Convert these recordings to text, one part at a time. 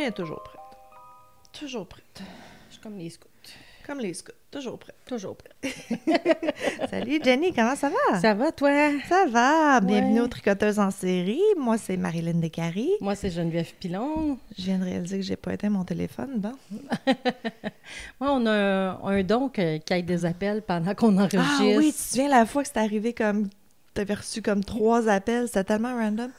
Jenny est toujours prête. Toujours prête. Je suis comme les scouts. Comme les scouts. Toujours prête. Toujours prête. Salut Jenny, comment ça va? Ça va, toi? Ça va. Bienvenue Ouais. aux Tricoteuses en série. Moi, c'est Marilyn Descaries. Moi, c'est Geneviève Pilon. Je viens de réaliser que j'ai pas éteint mon téléphone. Bon. Moi, on a un don qui aille des appels pendant qu'on enregistre. Ah oui, tu te souviens la fois que c'est arrivé comme... T'avais reçu comme 3 appels. C'était tellement random.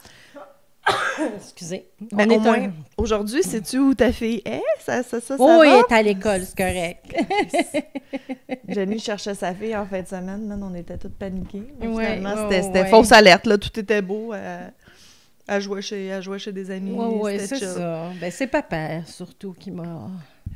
Excusez. Ben, On au est moins, aujourd'hui, sais-tu où ta fille est? Ça Oh, va? elle est à l'école, c'est correct. Jenny cherchait sa fille en fin de semaine. Man, on était toutes paniquées. Mais Ouais, finalement, ouais, c'était ouais. fausse alerte. Là. Tout était beau. Elle jouait chez des amis. Oui, c'était c'est chill. ça. Ben, c'est papa, surtout, qui m'a...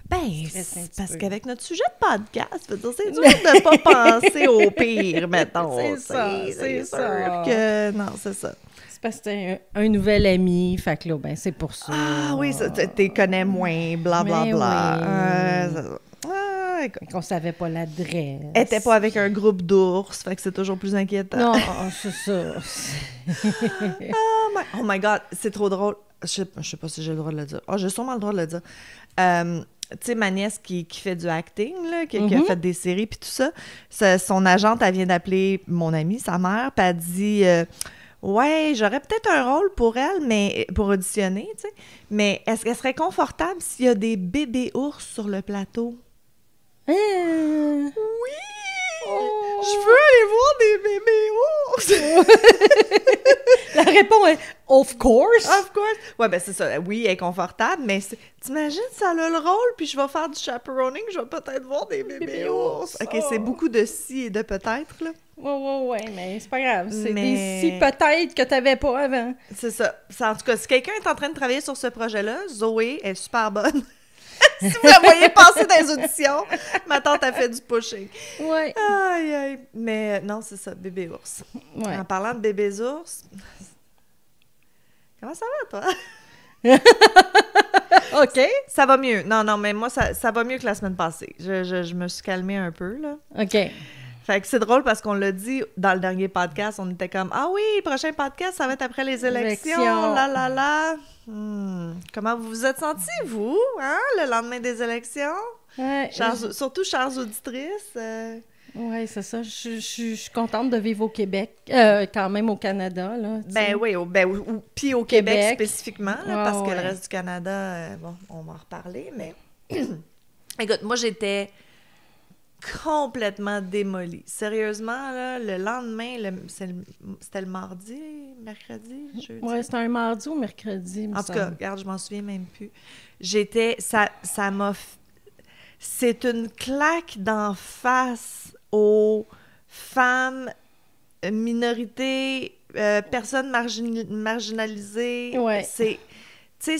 Ben, stressé un c'est petit parce peu. qu'avec notre sujet de podcast, je veux dire, c'est dur de pas penser au pire, mettons. C'est tu sais. ça, C'est c'est sûr ça. que... Non, c'est ça. C'est parce que c'est un nouvel ami, fait que là, ben, c'est pour ça. Ah oui, ça, t'es connais moins, blablabla. Mais Bla, oui. écoute. Qu'on savait pas l'adresse. Elle était pas avec un groupe d'ours, fait que c'est toujours plus inquiétant. Non, c'est ça. Oh my God, c'est trop drôle. Je sais pas si j'ai le droit de le dire. Oh, j'ai sûrement le droit de le dire. Tu sais, ma nièce qui fait du acting, là, qui a fait des séries puis tout ça, son agente, elle vient d'appeler mon amie, sa mère, puis elle dit ouais, j'aurais peut-être un rôle pour elle, mais pour auditionner, tu sais. Mais est-ce qu'elle serait confortable s'il y a des bébés ours sur le plateau? Oui! Oh. Je veux aller voir des bébés ours! La réponse est « Of course! Of course! Ouais, ben c'est ça. Oui, elle est confortable, mais t'imagines, ça a le rôle, puis je vais faire du chaperoning, je vais peut-être voir des bébés ours. OK, c'est beaucoup de si et de peut-être, là. Ouais, mais c'est pas grave. C'est Mais- des si peut-être que t'avais pas avant. C'est ça. En tout cas, si quelqu'un est en train de travailler sur ce projet-là, Zoé est super bonne. Si vous la voyez passer dans les auditions, ma tante a fait du pushing. Ouais. Aïe, aïe. Mais non, c'est ça, bébé ours. Ouais. En parlant de bébés ours, comment ça va, toi? OK. Ça va mieux. Non, mais moi, ça va mieux que la semaine passée. Je me suis calmée un peu, là. OK. Fait que c'est drôle parce qu'on l'a dit dans le dernier podcast, on était comme « Ah oui, le prochain podcast, ça va être après les élections, Élections. là. Comment vous vous êtes sentis, vous, hein, le lendemain des élections? Ouais, Surtout, chères auditrices. ouais, c'est ça. Je suis contente de vivre au Québec, quand même au Canada, là. tu sais. Ben oui, puis au Québec, Québec. spécifiquement, là, Ouais, parce que le ouais. reste du Canada, bon, on va en reparler, mais... Écoute, moi, j'étais complètement démolie. Sérieusement, là, le lendemain, c'était le mardi, mercredi, jeudi? Ouais, c'était un mardi ou mercredi, il me En tout cas, semble. regarde, je m'en souviens même plus. Ça m'a... C'est une claque d'en face aux femmes, minorités, personnes marginalisées. Ouais. Tu sais,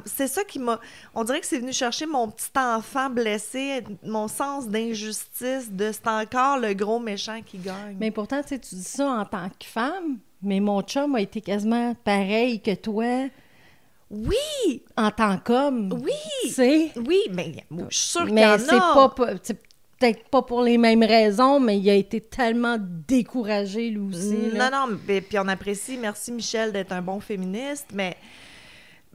c'est ça qui m'a... On dirait que c'est venu chercher mon petit enfant blessé, mon sens d'injustice, c'est encore le gros méchant qui gagne. Mais pourtant, tu sais, tu dis ça en tant que femme, mais mon chum a été quasiment pareil que toi Oui! en tant qu'homme. Oui! Tu sais? Oui, mais je suis sûre qu'il y Mais en c'est a. c'est peut-être pas pour les mêmes raisons, mais il a été tellement découragé, lui aussi. là. Non, mais puis on apprécie, merci Michel d'être un bon féministe, mais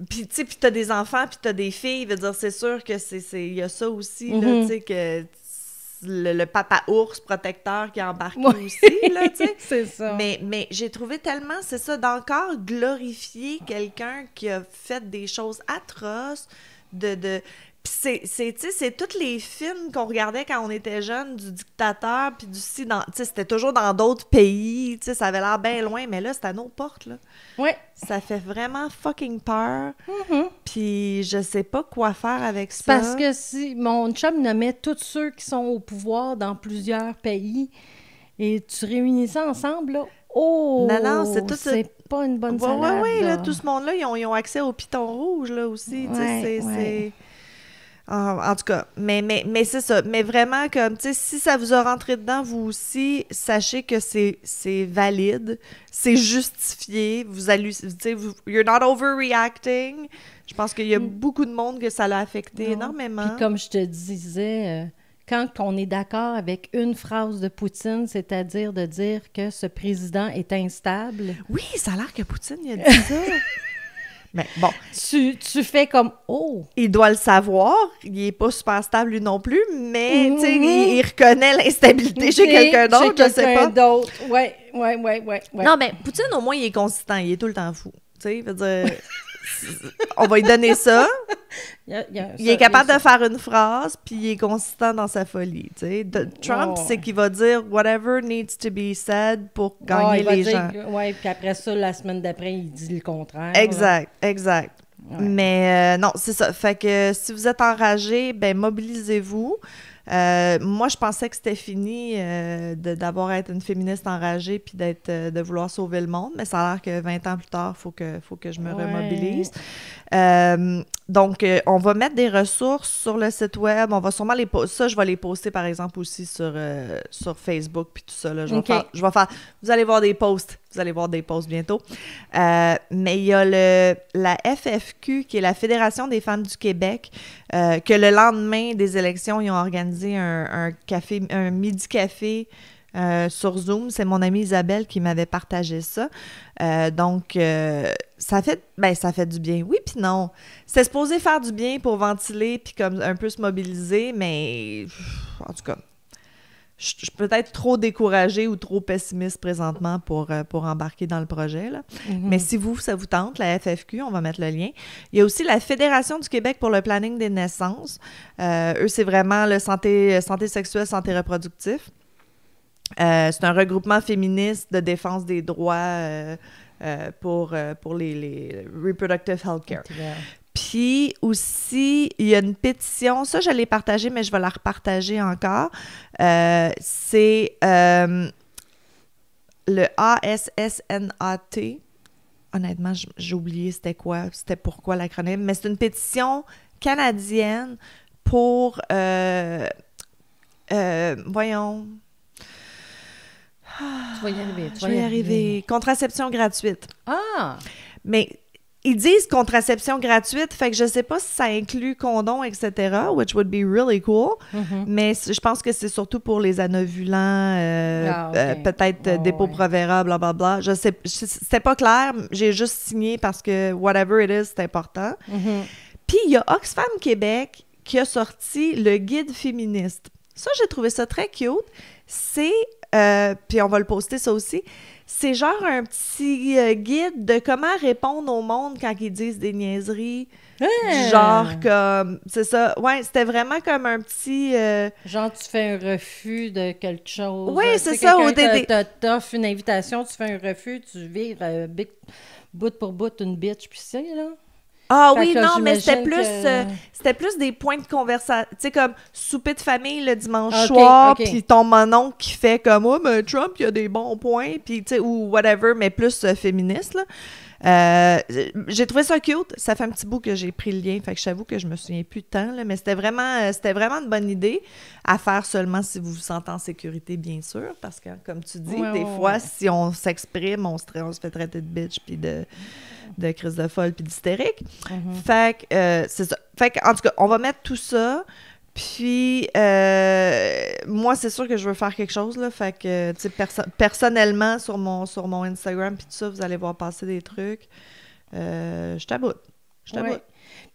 puis tu sais, puis t'as des enfants, puis t'as des filles, veut dire, c'est sûr que il y a ça aussi, là, tu sais, que le papa ours protecteur qui a embarqué Ouais. aussi, là, tu sais. C'est ça. Mais j'ai trouvé tellement, c'est ça, d'encore glorifier quelqu'un qui a fait des choses atroces, Puis tu sais, c'est tous les films qu'on regardait quand on était jeune, du dictateur, puis tu sais, c'était toujours dans d'autres pays, tu sais, ça avait l'air bien loin, mais là, c'est à nos portes, là. Ouais. Ça fait vraiment fucking peur, puis je sais pas quoi faire avec ça. Parce que si mon chum nommait tous ceux qui sont au pouvoir dans plusieurs pays et tu réunis ça ensemble, là, Non, c'est pas une bonne Ouais, salade. ouais, là. là, tout ce monde-là, ils ont accès au piton rouge, là, aussi, tu sais, Ouais, ouais. c'est... En tout cas, mais c'est ça. Mais vraiment, comme, tu sais, si ça vous a rentré dedans, vous aussi, sachez que c'est valide, c'est justifié, vous hallucinez, you're not overreacting. Je pense qu'il y a beaucoup de monde que ça l'a affecté Non. énormément. Puis comme je te disais, quand on est d'accord avec une phrase de Poutine, c'est-à-dire de dire que ce président est instable, Oui, ça a l'air que Poutine, il a dit ça. Mais bon. Tu fais comme « Oh! » Il doit le savoir. Il est pas super stable, lui non plus, mais tu sais, il reconnaît l'instabilité chez quelqu'un d'autre, je sais pas. Ouais. Non, mais Poutine, au moins, il est consistant. Il est tout le temps fou. Tu sais, veut dire... On va lui donner ça. Il est capable de faire une phrase, puis il est consistant dans sa folie. Tu sais. Trump, c'est qu'il va dire « whatever needs to be said » pour gagner les gens. Oui, puis après ça, la semaine d'après, il dit le contraire. Exact. Ouais. Mais non, c'est ça. Fait que si vous êtes enragé, ben mobilisez-vous. Moi, je pensais que c'était fini d'avoir à être une féministe enragée puis de vouloir sauver le monde, mais ça a l'air que 20 ans plus tard, il faut que je me remobilise. Donc, on va mettre des ressources sur le site web. On va sûrement les poster. Ça, je vais les poster, par exemple, aussi sur Facebook puis tout ça. Là. Je vais faire... Vous allez voir des posts. Vous allez voir des posts bientôt. Mais il y a la FFQ, qui est la Fédération des femmes du Québec, que le lendemain des élections, ils ont organisé un midi-café sur Zoom. C'est mon amie Isabelle qui m'avait partagé ça. Donc, ça fait du bien. Oui, puis non. C'est supposé faire du bien pour ventiler puis comme un peu se mobiliser, mais en tout cas, je suis peut-être trop découragée ou trop pessimiste présentement pour embarquer dans le projet. Là. Mm-hmm. Mais si ça vous tente, la FFQ, on va mettre le lien. Il y a aussi la Fédération du Québec pour le planning des naissances. Eux, c'est vraiment le santé sexuelle, santé reproductive. C'est un regroupement féministe de défense des droits pour les reproductive health care. Puis aussi, il y a une pétition, ça je l'ai partagée, mais je vais la repartager encore. C'est le ASSNAT. Honnêtement, j'ai oublié c'était pourquoi l'acronyme, mais c'est une pétition canadienne pour, voyons... Tu vas y arriver. Je vais y arriver. Contraception gratuite. Ah! Mais... Ils disent contraception gratuite, fait que je sais pas si ça inclut condom, etc., which would be really cool, mais je pense que c'est surtout pour les anovulants, peut-être dépôt Provera, blablabla. Je sais, c'était pas clair, j'ai juste signé parce que whatever it is, c'est important. Puis il y a Oxfam Québec qui a sorti le guide féministe. Ça, j'ai trouvé ça très cute. C'est, puis on va le poster ça aussi, c'est genre un petit guide de comment répondre au monde quand ils disent des niaiseries. Genre comme... C'est ça. Ouais, c'était vraiment comme un petit... Genre, tu fais un refus de quelque chose. Oui, c'est ça. T'offres une invitation, tu fais un refus, tu vires bout pour bout une bitch, puis c'est là. Ah oui, non, mais c'était plus des points de conversation. Tu sais, comme souper de famille le dimanche soir, puis ton mononcle qui fait comme « Oh, mais Trump, il y a des bons points », puis tu sais, ou whatever, mais plus féministe, là. J'ai trouvé ça cute. Ça fait un petit bout que j'ai pris le lien, fait que j'avoue que je me souviens plus de temps, là, mais c'était vraiment une bonne idée à faire seulement si vous vous sentez en sécurité, bien sûr, parce que, comme tu dis, des fois, si on s'exprime, on se fait traiter de bitch, puis de crise de folle puis d'hystérique. Fait que c'est ça. Fait que, en tout cas, on va mettre tout ça. Puis, moi, c'est sûr que je veux faire quelque chose, là. Fait que, tu sais, personnellement, sur mon Instagram puis tout ça, vous allez voir passer des trucs. Je t'aboute.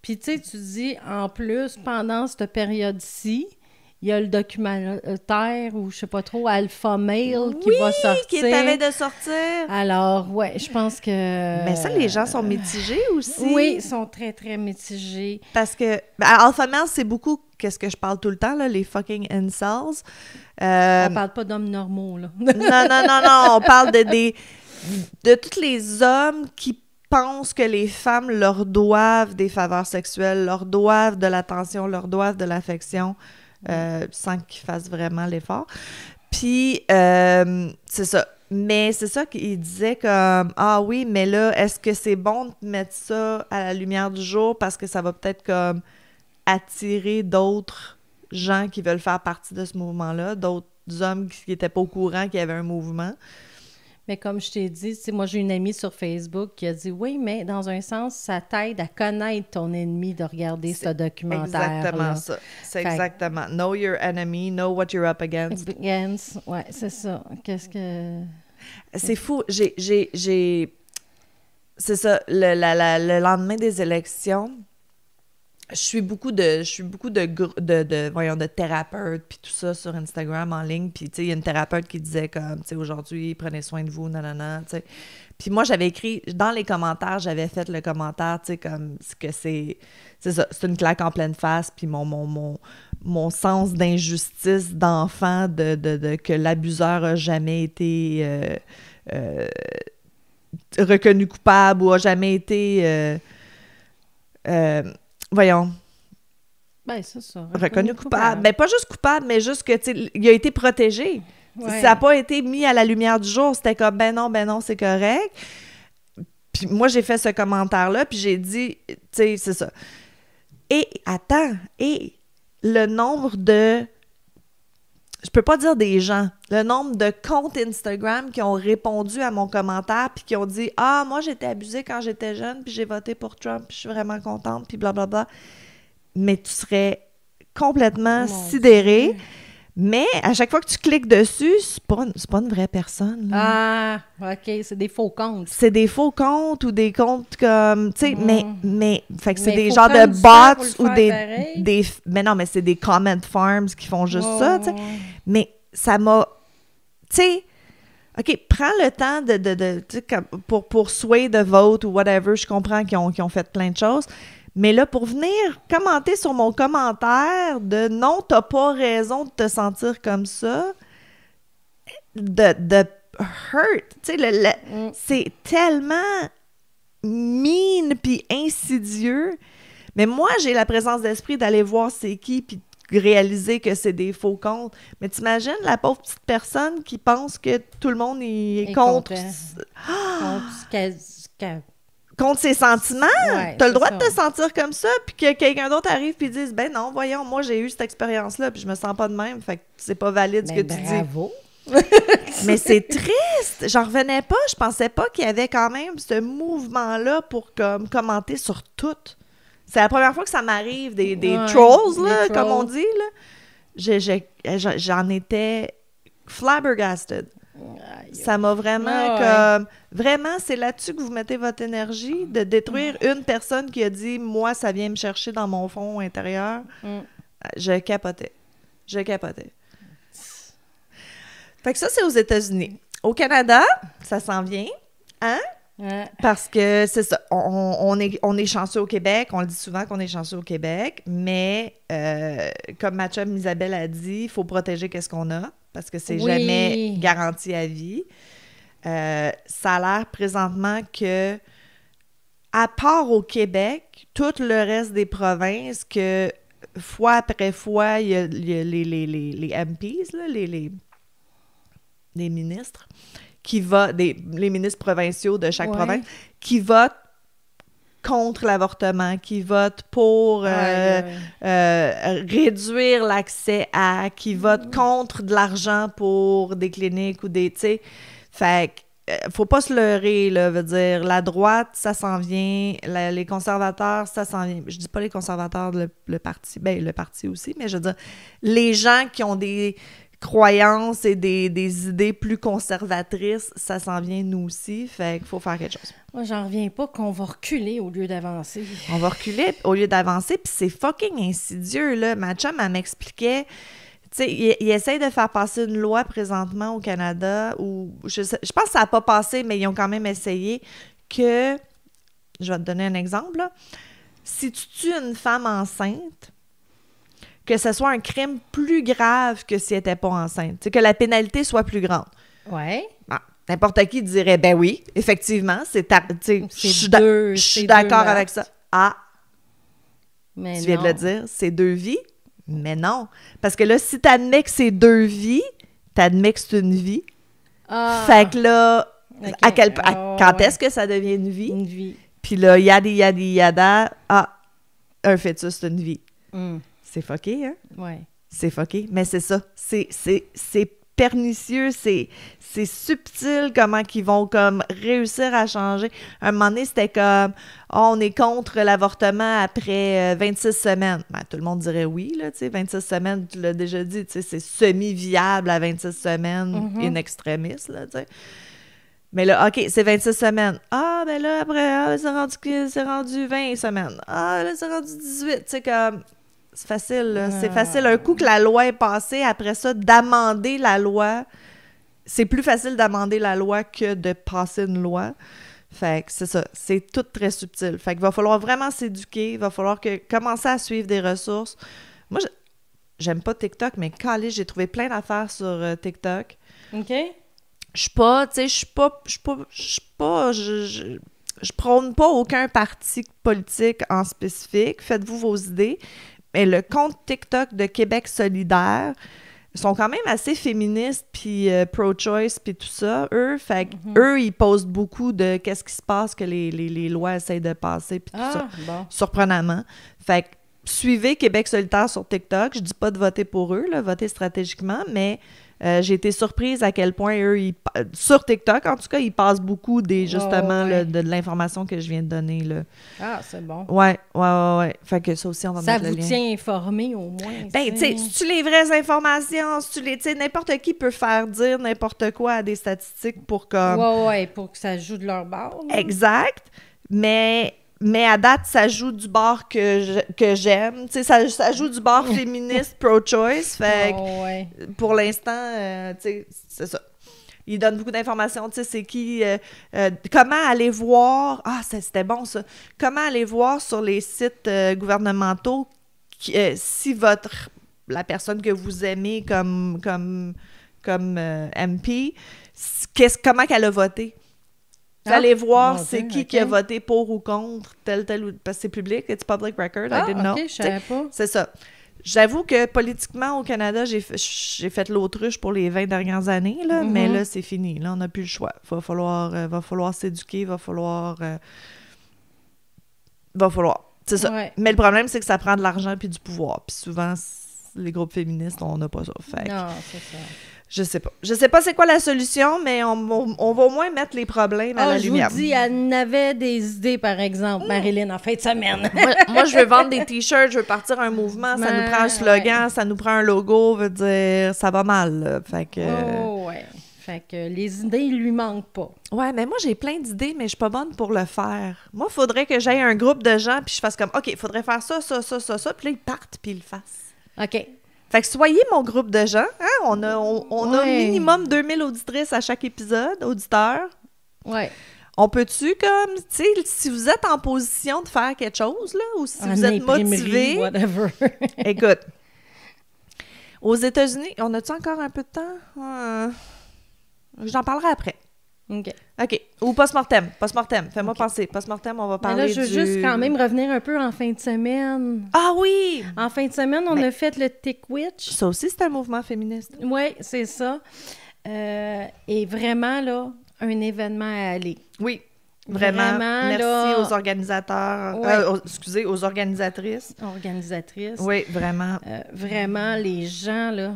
Puis, tu sais, tu dis, en plus, pendant cette période-ci, il y a le documentaire ou je sais pas trop, Alpha Male qui va sortir. Oui, qui t'avait de sortir. Alors, ouais, je pense que... Mais ça, les gens sont mitigés aussi. Oui, ils sont très, très mitigés. Parce que Alpha Male, c'est beaucoup, qu'est-ce que je parle tout le temps, là, les fucking incels. On parle pas d'hommes normaux, là. non, on parle de tous les hommes qui pensent que les femmes leur doivent des faveurs sexuelles, leur doivent de l'attention, leur doivent de l'affection. Sans qu'ils fassent vraiment l'effort. Puis, c'est ça. Mais c'est ça qu'il disait comme, ah oui, mais là, est-ce que c'est bon de mettre ça à la lumière du jour parce que ça va peut-être comme attirer d'autres gens qui veulent faire partie de ce mouvement-là, d'autres hommes qui n'étaient pas au courant qu'il y avait un mouvement. Mais comme je t'ai dit, tu sais, moi, j'ai une amie sur Facebook qui a dit, oui, mais dans un sens, ça t'aide à connaître ton ennemi de regarder ce documentaire. Exactement ça. C'est exactement. Know your enemy, know what you're up against. Ouais, c'est ça. Qu'est-ce que... C'est fou. c'est ça, le lendemain des élections, je suis beaucoup de thérapeutes puis tout ça sur Instagram en ligne, puis tu sais, il y a une thérapeute qui disait comme, tu sais, aujourd'hui, prenez soin de vous, nanana, tu sais. Puis moi, j'avais écrit, dans les commentaires, j'avais fait le commentaire, tu sais, comme, que c'est ça, c'est une claque en pleine face, puis mon sens d'injustice d'enfant, que l'abuseur a jamais été reconnu coupable ou a jamais été... voyons. Ben, c'est ça. Reconnu coupable. Ben, pas juste coupable, mais juste que, tu sais, il a été protégé. Ouais. Ça n'a pas été mis à la lumière du jour. C'était comme, ben non, c'est correct. Puis moi, j'ai fait ce commentaire-là, puis j'ai dit, tu sais, c'est ça. Et, attends, le nombre de... Je peux pas dire des gens. Le nombre de comptes Instagram qui ont répondu à mon commentaire puis qui ont dit « Ah, moi, j'étais abusée quand j'étais jeune, puis j'ai voté pour Trump, puis je suis vraiment contente, puis blablabla. » Mais tu serais complètement sidérée. Mais à chaque fois que tu cliques dessus, c'est pas une vraie personne. Là. Ah, OK, c'est des faux comptes. C'est des faux comptes ou des comptes comme... Tu sais, mais fait que c'est des faut genres de prendre du temps bots pour ou le faire des... Mais non, mais c'est des comment farms qui font juste ça, tu sais. Ouais. Mais ça m'a... Tu sais, OK, prends le temps tu sais, pour sway de vote ou whatever, je comprends qu'ils ont fait plein de choses, mais là, pour venir commenter sur mon commentaire de « Non, t'as pas raison de te sentir comme ça », de hurt, tu sais, c'est tellement mean puis insidieux, mais moi, j'ai la présence d'esprit d'aller voir c'est qui puis réaliser que c'est des faux comptes. Mais t'imagines la pauvre petite personne qui pense que tout le monde est contre... contre ses sentiments. Ouais, t'as le droit ça. de te sentir comme ça, puis que quelqu'un d'autre arrive puis dise « Ben non, voyons, moi, j'ai eu cette expérience-là, puis je me sens pas de même, fait que c'est pas valide ce que tu dis. » Bravo! Mais c'est triste! J'en revenais pas. Je pensais pas qu'il y avait quand même ce mouvement-là pour commenter sur tout. C'est la première fois que ça m'arrive, des trolls, là, comme on dit. Là. J'en étais flabbergasted. Ça m'a vraiment comme... Vraiment, c'est là-dessus que vous mettez votre énergie, de détruire une personne qui a dit « Moi, ça vient me chercher dans mon fond intérieur. » Je capotais. Fait que ça, c'est aux États-Unis. Au Canada, ça s'en vient, hein? Parce que c'est ça, on est chanceux au Québec, on le dit souvent qu'on est chanceux au Québec, mais comme ma chum Isabelle a dit, il faut protéger qu'est-ce qu'on a, parce que c'est jamais garanti à vie. Ça a l'air présentement que, à part au Québec, tout le reste des provinces, que fois après fois, il y a les MPs, là, les ministres, les ministres provinciaux de chaque province, qui votent contre l'avortement, qui votent pour réduire l'accès à, qui votent contre de l'argent pour des cliniques ou des, tu sais, fait que faut pas se leurrer, là, veut dire, la droite, ça s'en vient, les conservateurs, ça s'en vient. Je dis pas les conservateurs, le parti, ben le parti aussi, mais je veux dire, les gens qui ont des croyances et des idées plus conservatrices, ça s'en vient nous aussi, fait qu'il faut faire quelque chose. Moi, j'en reviens pas qu'on va reculer au lieu d'avancer. On va reculer au lieu d'avancer, puis c'est fucking insidieux, là. Ma chum, elle m'expliquait, tu sais, il essaye de faire passer une loi présentement au Canada, où, je pense que ça n'a pas passé, mais ils ont quand même essayé, que, je vais te donner un exemple, là. Si tu tues une femme enceinte, que ce soit un crime plus grave que si elle n'était pas enceinte. Tu sais, que la pénalité soit plus grande. Ouais. Bon, n'importe qui dirait, ben oui, effectivement, je suis d'accord avec ça. Ah, mais tu viens de le dire, c'est 2 vies, mais non. Parce que là, si tu admets que c'est 2 vies, tu admets que c'est une vie. Ah. Fait que là, Okay. Quand est-ce que ça devient une vie? Une vie. Puis là, yada, un fœtus, c'est une vie. C'est fucké, hein? Oui. C'est fucké, mais c'est ça. C'est pernicieux, c'est subtil comment qu'ils vont comme réussir à changer. Un moment donné, c'était comme on est contre l'avortement après 26 semaines. Ben, tout le monde dirait oui, là, tu sais, 26 semaines, tu l'as déjà dit, tu sais, c'est semi-viable à 26 semaines, in extremis, là, tu sais. Mais là, OK, c'est 26 semaines. Ah, ben là, après, c'est rendu 20 semaines. Ah, là, c'est rendu 18. Tu sais, comme, c'est facile, là. C'est facile. Un coup que la loi est passée, après ça, d'amender la loi, c'est plus facile d'amender la loi que de passer une loi. Fait que c'est ça. C'est tout très subtil. Fait qu'il va falloir vraiment s'éduquer. Il va falloir commencer à suivre des ressources. Moi, j'aime pas TikTok, mais calé, j'ai trouvé plein d'affaires sur TikTok. OK. Je prône pas aucun parti politique en spécifique. Faites-vous vos idées. Mais le compte TikTok de Québec solidaire, ils sont quand même assez féministes, puis pro-choice, puis tout ça, eux. Fait eux, ils postent beaucoup de qu'est-ce qui se passe, que les lois essayent de passer, puis tout ça. Bon. Surprenamment. Fait que suivez Québec solidaire sur TikTok. Je dis pas de voter pour eux, là, voter stratégiquement, mais j'ai été surprise à quel point eux, sur TikTok, en tout cas, ils passent beaucoup justement là, de l'information que je viens de donner. Là. Ah, c'est bon. Ouais. Fait que ça aussi, on va mettre le lien. Ça vous tient informé au moins. Ben, tu sais, si tu les vraies informations, si tu les... Tu sais, n'importe qui peut faire dire n'importe quoi à des statistiques pour comme... Ouais, pour que ça joue de leur bord. Là. Exact. Mais à date, ça joue du bord que j'aime. Tu sais, ça joue du bord féministe pro-choice. Fait que pour l'instant, tu sais, c'est ça. Il donne beaucoup d'informations. Tu sais, c'est qui... comment aller voir... Ah, c'était bon, ça. Comment aller voir sur les sites gouvernementaux si la personne que vous aimez comme MP, comment qu'elle a voté. Vous allez voir c'est qui a voté pour ou contre tel parce que c'est public, it's public record, I didn't know. Je savais pas. C'est ça. J'avoue que politiquement au Canada, j'ai fait l'autruche pour les 20 dernières années, là, mais là, c'est fini. Là, on n'a plus le choix. Va falloir s'éduquer, va falloir. C'est ça. Ouais. Mais le problème, c'est que ça prend de l'argent puis du pouvoir. Puis souvent, les groupes féministes, on n'a pas ça. Fait non, c'est ça. Je sais pas. Je sais pas c'est quoi la solution, mais on va au moins mettre les problèmes à la lumière. Je vous dis, elle avait des idées, par exemple, Marilyn, en fin de semaine. moi, je veux vendre des t-shirts, je veux partir un mouvement, ça nous prend un slogan, ça nous prend un logo, veut dire, ça va mal, là. Fait que... Fait que les idées, il lui manquent pas. Ouais, mais moi, j'ai plein d'idées, mais je suis pas bonne pour le faire. Moi, il faudrait que j'aille un groupe de gens, puis je fasse comme, OK, il faudrait faire ça, puis là, ils partent, puis ils le fassent. OK. Fait que soyez mon groupe de gens. Hein? On a minimum 2000 auditrices à chaque épisode, auditeurs. Ouais. On peut-tu, comme, tu sais, si vous êtes en position de faire quelque chose, là, ou si vous êtes motivé... whatever. Écoute, aux États-Unis, on a-tu encore un peu de temps? J'en parlerai après. OK. Ou post-mortem. Fais-moi penser. Post-mortem, on va parler là, je veux juste quand même revenir un peu en fin de semaine. Ah oui! En fin de semaine, on a fait le Tick Witch. Ça aussi, c'est un mouvement féministe. Oui, c'est ça. Et vraiment, là, un événement à aller. Oui, vraiment. Merci là, aux organisateurs. Aux organisatrices. Organisatrices. Oui, vraiment. Vraiment, les gens, là...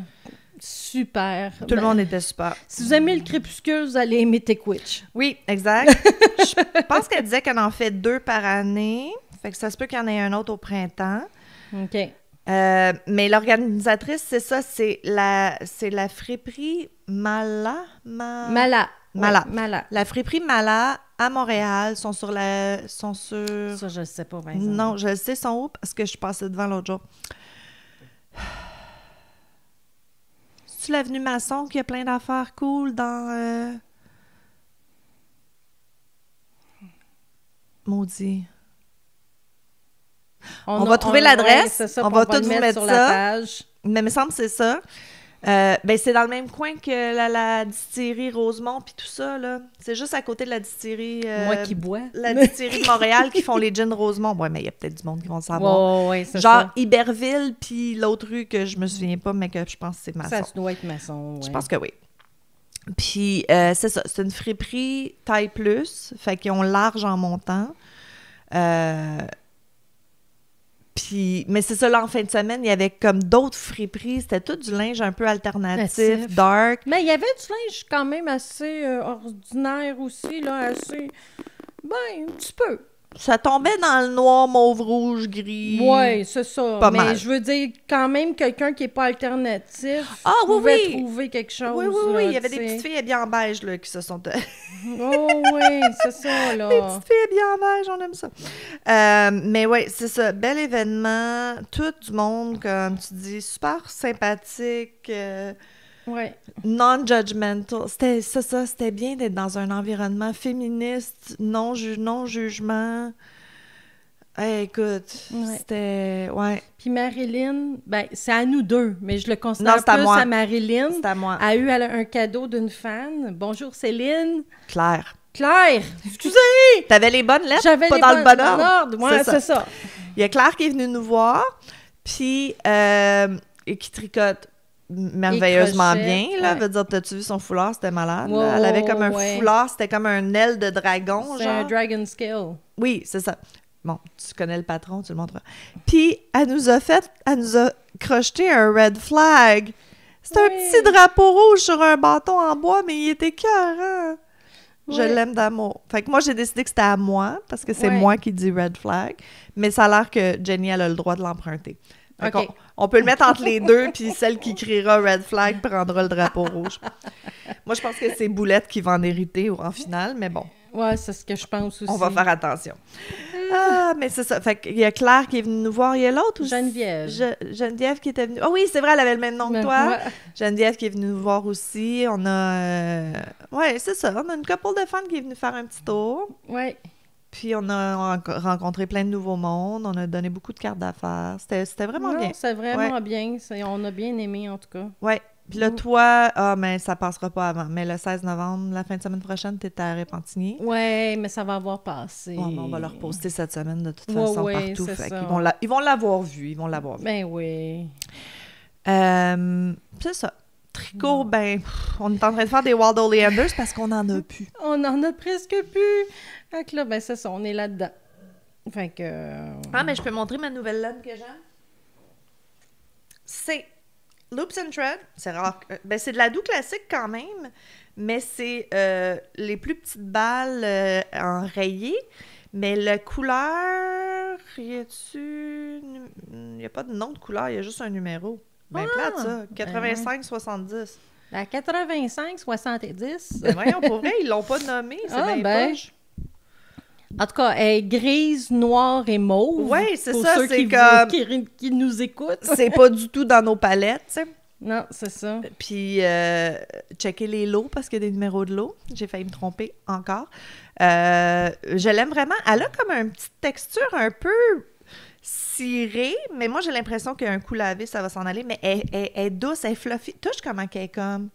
Super. Tout le monde était super. Si vous aimez le crépuscule, vous allez aimer Tick Witch. Oui, exact. Je pense qu'elle disait qu'elle en fait 2 par année. Fait que ça se peut qu'il y en ait un autre au printemps. OK. Mais l'organisatrice, c'est ça, c'est la friperie Mala. Mala. La friperie Mala à Montréal sont sur Ça, je ne sais pas, Vincent. Non, je le sais, sont où? Parce que je suis passée devant l'autre jour. C'est l'avenue Masson qui a plein d'affaires cool dans... Maudit. On va trouver l'adresse. Ouais, ça, on va tout vous mettre sur ça. La page. Mais il me semble que c'est ça. Ben, c'est dans le même coin que la distillerie Rosemont puis tout ça, là. C'est juste à côté de la distillerie... Moi qui bois. La distillerie de Montréal qui font les gins Rosemont. Ouais, mais il y a peut-être du monde qui vont le savoir. Ouais, c'est genre ça. Iberville puis l'autre rue que je me souviens pas, mais que je pense que c'est Masson. Ça doit être Masson, ouais. Je pense que oui. Puis, c'est ça. C'est une friperie taille plus. Fait qu'ils ont large en montant. Puis, mais c'est ça, là, en fin de semaine, il y avait comme d'autres friperies. C'était tout du linge un peu alternatif, dark. Mais il y avait du linge quand même assez ordinaire aussi, là, assez... Ben, un petit peu. Ça tombait dans le noir, mauve, rouge, gris. Oui, c'est ça. Pas mais mal. je veux dire, quand même, quelqu'un qui n'est pas alternatif Oui, pouvait oui. trouver quelque chose. Oui, oui, là, oui. Il y avait tu des sais. petites filles habillées en beige là, qui se sont... Oh, oui, c'est ça, là. Des petites filles habillées en beige, on aime ça. Mais oui, c'est ça. Bel événement. Tout du monde, comme tu dis, super sympathique. Ouais. Non-judgmental. C'était bien d'être dans un environnement féministe, non-jugement. Hey, écoute, Ouais. c'était... Ouais, Puis Marilyn, ben, c'est à nous deux, mais je le Non, considère c'est à plus moi. à Marilyn. c'est à moi. Elle a un cadeau d'une fan. Bonjour Céline. Claire. Claire, excusez! T'avais les bonnes lettres, J'avais pas les dans le bonnes bon ordre. Ouais, C'est ça. c'est ça. Il y a Claire qui est venue nous voir, puis et qui tricote merveilleusement Et crochet, bien, là. ouais. Veut dire, t'as-tu vu son foulard? C'était malade, Ouais, là. Elle avait comme un ouais. foulard, c'était comme un aile de dragon, C'est genre. un Dragon Skill. Oui, c'est ça. Bon, tu connais le patron, tu le montres. Puis, elle nous a crocheté un red flag. C'est un Oui. petit drapeau rouge sur un bâton en bois, mais il était écœurant. Je Ouais. l'aime d'amour. Fait que moi, j'ai décidé que c'était à moi, parce que c'est Ouais. moi qui dis red flag, mais ça a l'air que Jenny, elle a le droit de l'emprunter. Fait OK. on peut le mettre entre les deux, puis celle qui criera red flag prendra le drapeau rouge. Moi, je pense que c'est Boulette qui va en hériter en finale, mais bon. Ouais, c'est ce que je pense aussi. On va faire attention. Ah, mais c'est ça. Fait qu'il y a Claire qui est venue nous voir. Il y a l'autre aussi. Geneviève. Geneviève qui était venue. Ah oui, c'est vrai, elle avait le même nom que Ben, toi. ouais. Geneviève qui est venue nous voir aussi. On a... Ouais, c'est ça. On a une couple de fans qui est venue faire un petit tour. Ouais. Puis on a rencontré plein de nouveaux mondes. On a donné beaucoup de cartes d'affaires. C'était vraiment Non, bien. c'est vraiment bien. On a bien aimé, en tout cas. Ouais. Puis là, toi, mais ça passera pas avant. Mais le 16 novembre, la fin de semaine prochaine, t'es à Repentigny. Ouais, mais ça va avoir passé. Ouais, mais on va leur poster cette semaine de toute Ouais, façon ouais, partout. c'est Fait ça. qu'ils vont l'avoir vu. Ils vont l'avoir vu. Ben oui. C'est ça. Tricot, ben, on est en train de faire des Wild Oleanders parce qu'on en a plus. On en a presque plus. Fait que là, ben c'est ça, on est là-dedans. Fait que... Ah, mais je peux montrer ma nouvelle laine que j'aime. C'est Loops and Thread. C'est rare. Ben, c'est de la doux classique quand même, mais c'est les plus petites balles en rayé. Mais la couleur, y a-tu... Il n'y a pas de nom de couleur, il y a juste un numéro. Ben plate, ça. 85-70. La 85-70. Ben voyons, pour vrai, ils l'ont pas nommé. C'est Ah, bien ben. poche. En tout cas, elle est grise, noire et mauve. Ouais, c'est pour ça, ceux c'est qui, comme- qui nous écoutent. C'est pas du tout dans nos palettes, tu sais. Non, c'est ça. Puis, checker les lots parce qu'il y a des numéros de lots. J'ai failli me tromper encore. Je l'aime vraiment. Elle a comme une petite texture un peu cirée, mais moi, j'ai l'impression qu'un coup lavé, ça va s'en aller. Mais elle est douce, elle est fluffy. Touche comment qu'elle est comme...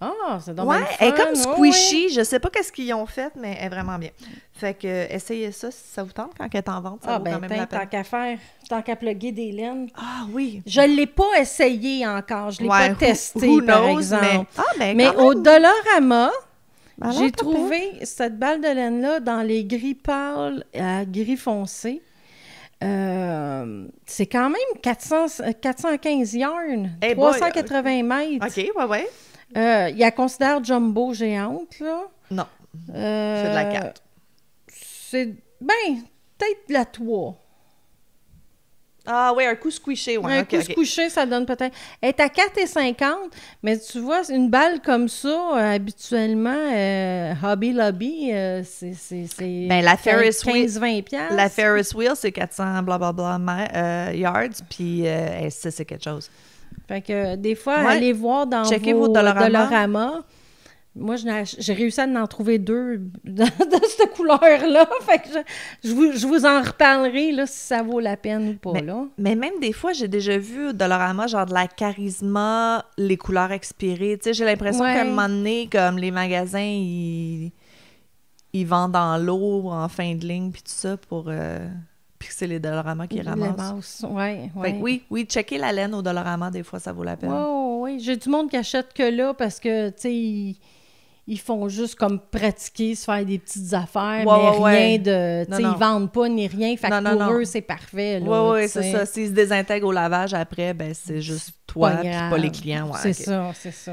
Ah, c'est donc Ouais, bien le elle est fun. comme Ouais, squishy. Je sais pas qu'est-ce qu'ils ont fait, mais elle est vraiment bien. Fait que, essayez ça si ça vous tente quand elle est en vente. Ça Ah, vaut ben, quand même la tant peine. qu'à faire, tant qu'à plugger des laines. Ah oui. Je ne l'ai pas essayé encore, je ne l'ai Ouais, pas testé, who par knows, exemple. Mais Mais au Dollarama, Alors, j'ai pas trouvé cette balle de laine-là dans les gris pâles à gris foncé. C'est quand même 415 yards, Hey boy, 380 mètres. OK, ouais. Il y a considère jumbo géante, là. Non, C'est c'est de la 4. C'est, ben, peut-être de la 3. Ah oui, un coup squishy, ouais. Un OK, coup OK. couché, ça donne peut-être... Elle est à 4,50, mais tu vois, une balle comme ça, habituellement, Hobby Lobby, c'est Ben, la Ferris wheel- 15-20 piastres. La Ferris wheel, c'est 400 blablabla yards, puis ça, c'est quelque chose. Fait que des fois, Ouais. allez voir dans Checkez vos vos Dollarama. Dollarama. Moi, j'ai réussi à en trouver 2 de cette couleur-là. Fait que je vous en reparlerai là, si ça vaut la peine ou pas. Là. Mais même des fois, j'ai déjà vu au Dollarama, genre de la Charisma, les couleurs expirées. Tu sais, j'ai l'impression Ouais. qu'à un moment donné, comme les magasins, ils vendent dans l'eau, en fin de ligne, puis tout ça, pour... Puis que c'est les Dollarama qui ramassent. Ouais. Fait que oui, checker la laine au Dollarama, des fois, ça vaut la peine. Oui. J'ai du monde qui achète que là parce que, tu sais, ils font juste comme pratiquer, se faire des petites affaires, mais rien de... Tu sais, ils vendent pas ni rien. Fait que pour eux, c'est parfait. Oui, c'est ça. S'ils se désintègrent au lavage après, ben c'est juste toi Pas puis grave. pas les clients. Ouais, c'est ok. ça.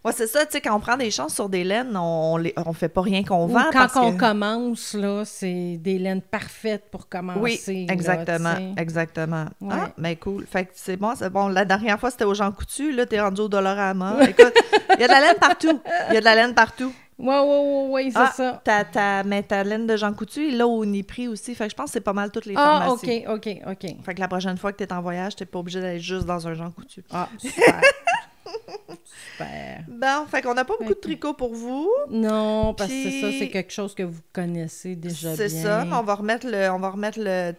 Ouais, c'est ça, tu sais, quand on prend des chances sur des laines, on fait pas rien qu'on vend. Quand on commence, là, c'est des laines parfaites pour commencer. Oui, exactement, là, exactement. Ouais. Ah, mais cool. Fait que c'est bon, c'est bon. La dernière fois, c'était aux Jean Coutu. Là, t'es rendu au Dollarama. Écoute, il y a de la laine partout. Il y a de la laine partout. Oui, c'est ça. Mais ta laine de Jean Coutu, là, au Uniprix aussi. Fait que je pense que c'est pas mal toutes les pharmacies. Ah, OK. Fait que la prochaine fois que t'es en voyage, t'es pas obligé d'aller juste dans un Jean Coutu. Ah, super. Super. Bon, fait qu'on n'a pas beaucoup de tricot pour vous. Non, parce que c'est ça, c'est quelque chose que vous connaissez déjà bien. C'est ça, mais on va remettre le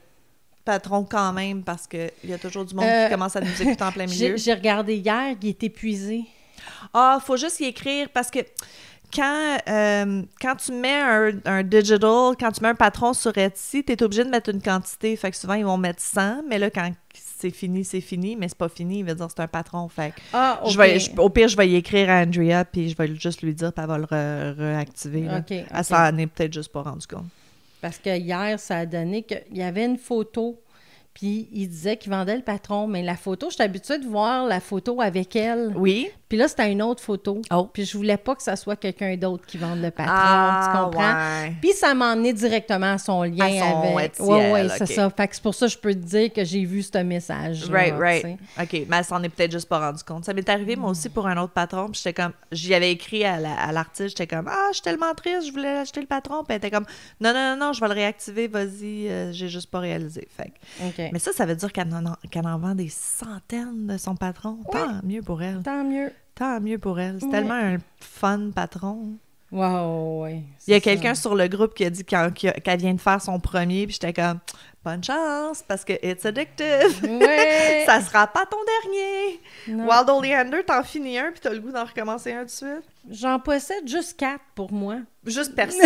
patron quand même parce qu'il y a toujours du monde qui commence à nous écouter en plein milieu. J'ai regardé hier, il est épuisé. Ah, faut juste y écrire parce que quand tu mets un digital, quand tu mets un patron sur Etsy, tu es obligé de mettre une quantité. Fait que souvent, ils vont mettre 100, mais là, quand c'est fini, mais c'est pas fini. Il veut dire c'est un patron. Fait que OK. au pire, je vais y écrire à Andrea, puis je vais juste lui dire, puis elle va le réactiver. OK. Elle s'en est peut-être juste pas rendu compte. Parce que hier, ça a donné qu'il y avait une photo, puis il disait qu'il vendait le patron, mais la photo, je suis habituée de voir la photo avec elle. Oui. Puis là, c'était une autre photo. Oh. Puis je voulais pas que ça soit quelqu'un d'autre qui vende le patron, tu comprends? Ouais. Puis ça m'a emmené directement à son lien À son avec... Etsy, Oui, c'est OK. ça. Fait que c'est pour ça que je peux te dire que j'ai vu ce message. Right. OK, mais elle s'en est peut-être juste pas rendu compte. Ça m'est arrivé, moi aussi, pour un autre patron, puis j'étais comme... J'y avais écrit à l'artiste, j'étais comme « Ah, je suis tellement triste, je voulais acheter le patron. » Puis elle était comme « Non, je vais le réactiver, vas-y, j'ai juste pas réalisé. » Fait que... OK. Mais ça veut dire qu'elle en vend des centaines de son patron. Tant mieux pour elle. Tant mieux. Tant mieux pour elle. C'est Ouais. tellement un fun patron. Wow, oui. Il y a quelqu'un sur le groupe qui a dit qu'elle vient de faire son premier, puis j'étais comme « Bonne chance, parce que it's addictive. Ouais. Ça sera pas ton dernier. Non. Wild Oleander, t'en finis un, puis t'as le goût d'en recommencer un tout de suite. J'en possède juste 4 pour moi. Juste perso,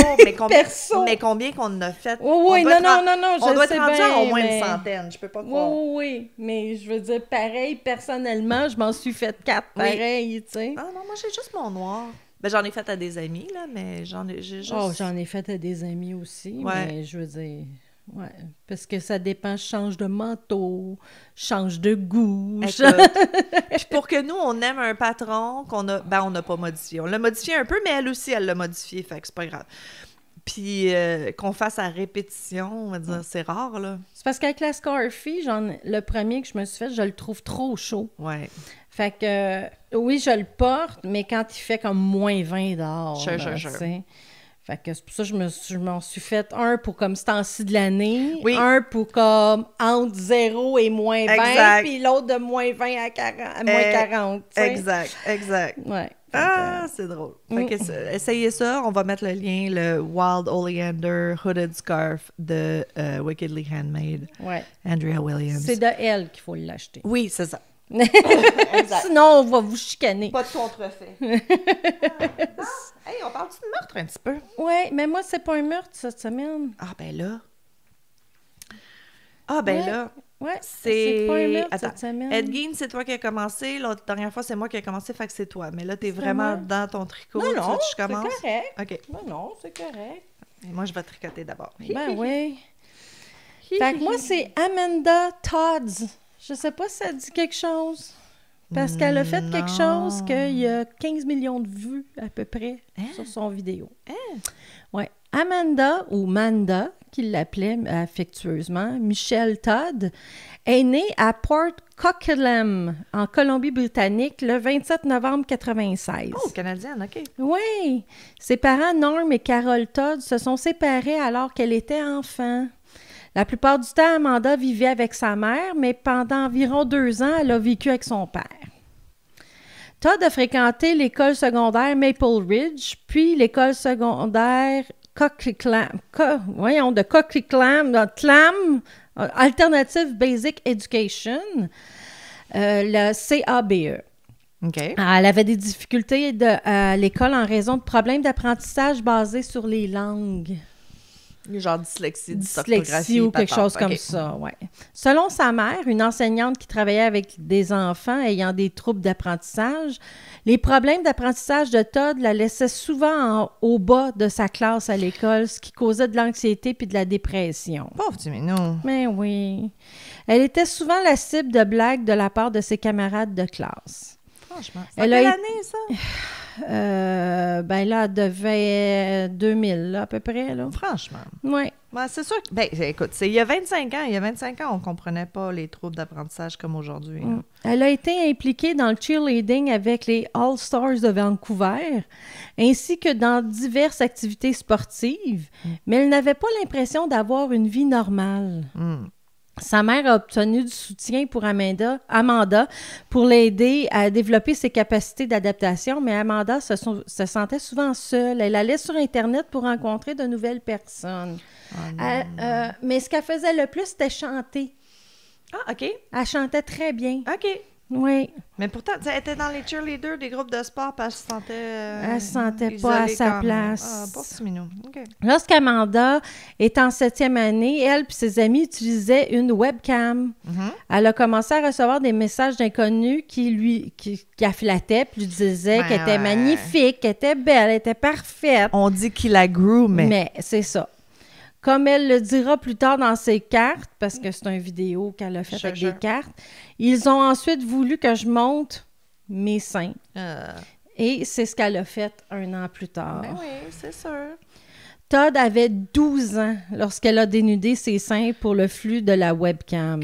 mais combien qu'on en a fait? Oui, non, on doit être sais rendu bien, à au moins mais- une centaine, je peux pas croire. Oui, mais je veux dire, pareil, personnellement, je m'en suis fait 4 pareil, tu sais. Ah non, moi j'ai juste mon noir. Ben j'en ai fait à des amis, là, mais j'ai juste... Oh, j'en ai fait à des amis aussi, Ouais. mais je veux dire, ouais, parce que ça dépend, je change de manteau, je change de goût. Écoute, puis pour que nous, on aime un patron qu'on a... Ben, on n'a pas modifié. On l'a modifié un peu, mais elle aussi, elle l'a modifié, fait que c'est pas grave. Puis qu'on fasse à répétition, on va dire, c'est rare, là. C'est parce qu'avec la Scarfie, le premier que je me suis fait, je le trouve trop chaud. Ouais. Fait que, oui, je le porte, mais quand il fait comme moins 20 dehors, Sure. tu sais. Fait que c'est pour ça que je m'en suis fait un pour comme ce temps-ci de l'année, Oui. un pour comme entre 0 et moins 20, Exact. puis l'autre de moins 20 à moins 40, tu sais. Exact. Ouais. Ah, c'est drôle. Fait que essayez ça. On va mettre le lien, le Wild Oleander Hooded Scarf de Wickedly Handmade. Ouais. Andrea Williams. C'est de elle qu'il faut l'acheter. Oui, c'est ça. Sinon, on va vous chicaner. Pas de contrefait. Hey, on parle-tu de meurtre un petit peu? Ouais, mais moi, c'est pas un meurtre cette semaine. Ah, ben là. Ouais. Ouais, c'est pas un meurtre Attends. cette semaine. Ed Gein, c'est toi qui as commencé. L'autre dernière fois, c'est moi qui ai commencé, fait que c'est toi. Mais là, t'es C'est vraiment moi? dans ton tricot. Non, Tu veux non, que je c'est commence? correct. OK. Non, c'est correct. Et moi, je vais tricoter d'abord. Ben oui. Fait que moi, c'est Amanda Todd. Je sais pas si ça dit quelque chose. Parce qu'elle a fait quelque chose qu'il y a 15 millions de vues à peu près sur son vidéo. Ouais. Amanda, ou Manda, qu'il l'appelait affectueusement, Michelle Todd, est née à Port Coquitlam, en Colombie-Britannique, le 27 novembre 1996. Oh, canadienne, OK. Oui, ses parents Norm et Carol Todd se sont séparés alors qu'elle était enfant. La plupart du temps, Amanda vivait avec sa mère, mais pendant environ 2 ans, elle a vécu avec son père. Todd a fréquenté l'école secondaire Maple Ridge, puis l'école secondaire Coquitlam, Alternative Basic Education, le CABE. OK. Elle avait des difficultés à l'école en raison de problèmes d'apprentissage basés sur les langues. Genre dyslexie, Dyslexie ou quelque chose comme ça, ouais. Selon sa mère, une enseignante qui travaillait avec des enfants ayant des troubles d'apprentissage, les problèmes d'apprentissage de Todd la laissaient souvent au bas de sa classe à l'école, ce qui causait de l'anxiété puis de la dépression. Pauvre petit minou. Mais oui. Elle était souvent la cible de blagues de la part de ses camarades de classe. Franchement. Elle C'est a quelle été- année, ça? ben là, elle devait 2000, là, à peu près, là. Franchement. Oui. Ben, c'est sûr que... Ben, écoute, c'est il y a 25 ans. Il y a 25 ans, on ne comprenait pas les troubles d'apprentissage comme aujourd'hui. Hein. Elle a été impliquée dans le cheerleading avec les All-Stars de Vancouver, ainsi que dans diverses activités sportives, mais elle n'avait pas l'impression d'avoir une vie normale. Sa mère a obtenu du soutien pour Amanda pour l'aider à développer ses capacités d'adaptation, mais Amanda se sentait souvent seule. Elle allait sur Internet pour rencontrer de nouvelles personnes. Mais ce qu'elle faisait le plus, c'était chanter. Ah, OK. Elle chantait très bien. OK. Oui. Mais pourtant, elle était dans les cheerleaders des groupes de sport parce qu'elle se sentait elle se sentait pas à sa place. Ah, pas si mignon. OK. Lorsqu'Amanda est en 7e année, elle et ses amis utilisaient une webcam. Elle a commencé à recevoir des messages d'inconnus qui la flattaient puis lui disaient qu'elle était magnifique, qu'elle était belle, elle était parfaite. On dit qu'il la groomait. Mais c'est ça. Comme elle le dira plus tard dans ses cartes, parce que c'est une vidéo qu'elle a faite avec des cartes, ils ont ensuite voulu que je monte mes seins. Et c'est ce qu'elle a fait un an plus tard. Ben oui, c'est sûr. Todd avait 12 ans lorsqu'elle a dénudé ses seins pour le flux de la webcam.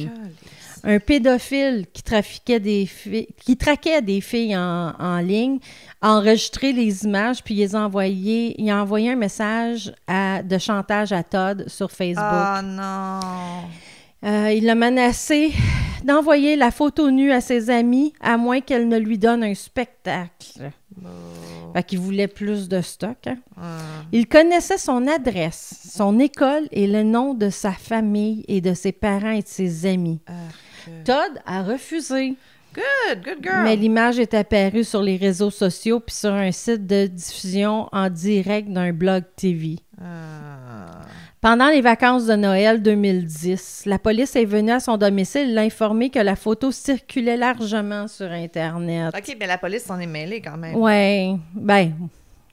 Un pédophile qui traquait des filles en ligne a enregistré les images puis il a envoyé un message de chantage à Todd sur Facebook. Ah non! Il l'a menacé d'envoyer la photo nue à ses amis à moins qu'elle ne lui donne un spectacle. Fait qu'il voulait plus de stock. Hein? Il connaissait son adresse, son école et le nom de sa famille et de ses parents et de ses amis. Todd a refusé. Good girl! Mais l'image est apparue sur les réseaux sociaux puis sur un site de diffusion en direct d'un blog TV. Pendant les vacances de Noël 2010, la police est venue à son domicile et l'a informé que la photo circulait largement sur Internet. OK, mais la police s'en est mêlée quand même. Oui,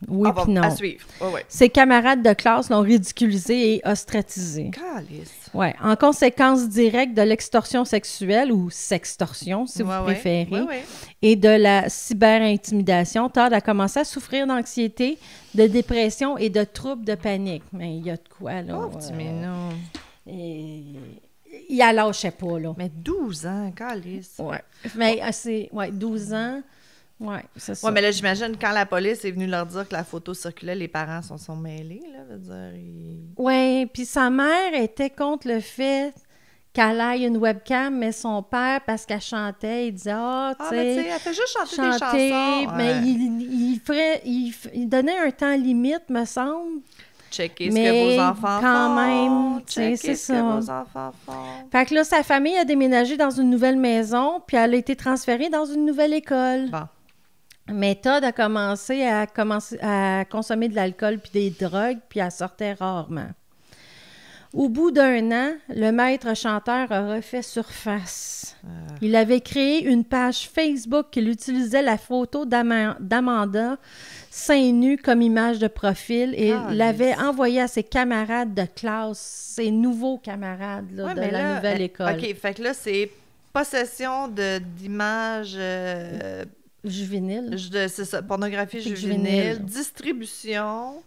oui puis non. À suivre. Ses camarades de classe l'ont ridiculisé et ostracisé. Calice. Oui, en conséquence directe de l'extorsion sexuelle ou sextorsion, si vous préférez, et de la cyberintimidation, Todd a commencé à souffrir d'anxiété, de dépression et de troubles de panique. Mais il y a de quoi, là. Oh, petit minou. Il la lâchait pas, là. Mais 12 ans, calice. Oui. Mais c'est 12 ans. Oui, c'est ça. Oui, mais là, j'imagine, quand la police est venue leur dire que la photo circulait, les parents s'en sont mêlés, là, veut dire... Oui, puis sa mère était contre le fait qu'elle aille une webcam, mais son père, parce qu'elle chantait, il disait « tu sais... mais tu sais, elle fait juste chanter des chansons. » Mais il donnait un temps limite, me semble. Checker ce que vos enfants quand font. Même, c'est ce ça. que vos enfants font. Fait que là, sa famille a déménagé dans une nouvelle maison, puis elle a été transférée dans une nouvelle école. Bon. Mais Todd a commencé à consommer de l'alcool puis des drogues, puis elle sortait rarement. Au bout d'un an, le maître chanteur a refait surface. Il avait créé une page Facebook qui utilisait la photo d'Amanda seins nus comme image de profil et l'avait envoyé à ses camarades de classe, ses nouveaux camarades là, de la nouvelle école. OK, fait que là, c'est possession d'images... juvénile. C'est ça, pornographie juvénile, distribution.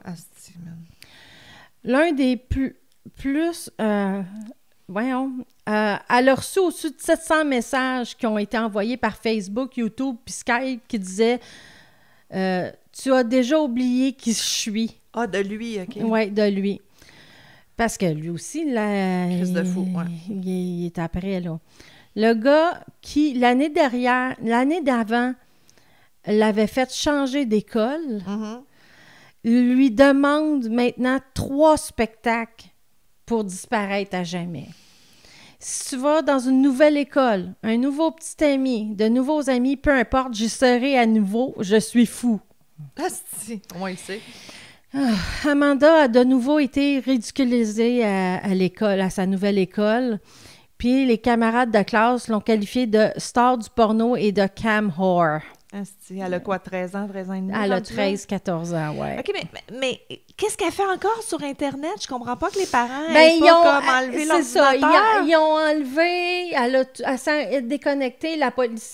Asti, man. L'un des elle a reçu au-dessus de 700 messages qui ont été envoyés par Facebook, YouTube puis Skype qui disaient tu as déjà oublié qui je suis. Ah, de lui, OK. Oui, de lui. Parce que lui aussi, Crise de fou, il est après, là. Le gars qui, l'année d'avant, l'avait fait changer d'école, lui demande maintenant 3 spectacles pour disparaître à jamais. Si tu vas dans une nouvelle école, un nouveau petit ami, de nouveaux amis, peu importe, j'y serai à nouveau, je suis fou. Ah, si, au moins il sait. Amanda a de nouveau été ridiculisée à l'école, à sa nouvelle école. Puis les camarades de classe l'ont qualifiée de star du porno et de cam whore. Asti, elle a quoi, 13 ans et demi? Elle a 13-14 ans, ouais. OK, mais qu'est-ce qu'elle fait encore sur Internet? Je comprends pas que les parents Ben, aient pas comme enlevé l'ordinateur. C'est ça, ils ont enlevé, elle s'est déconnectée.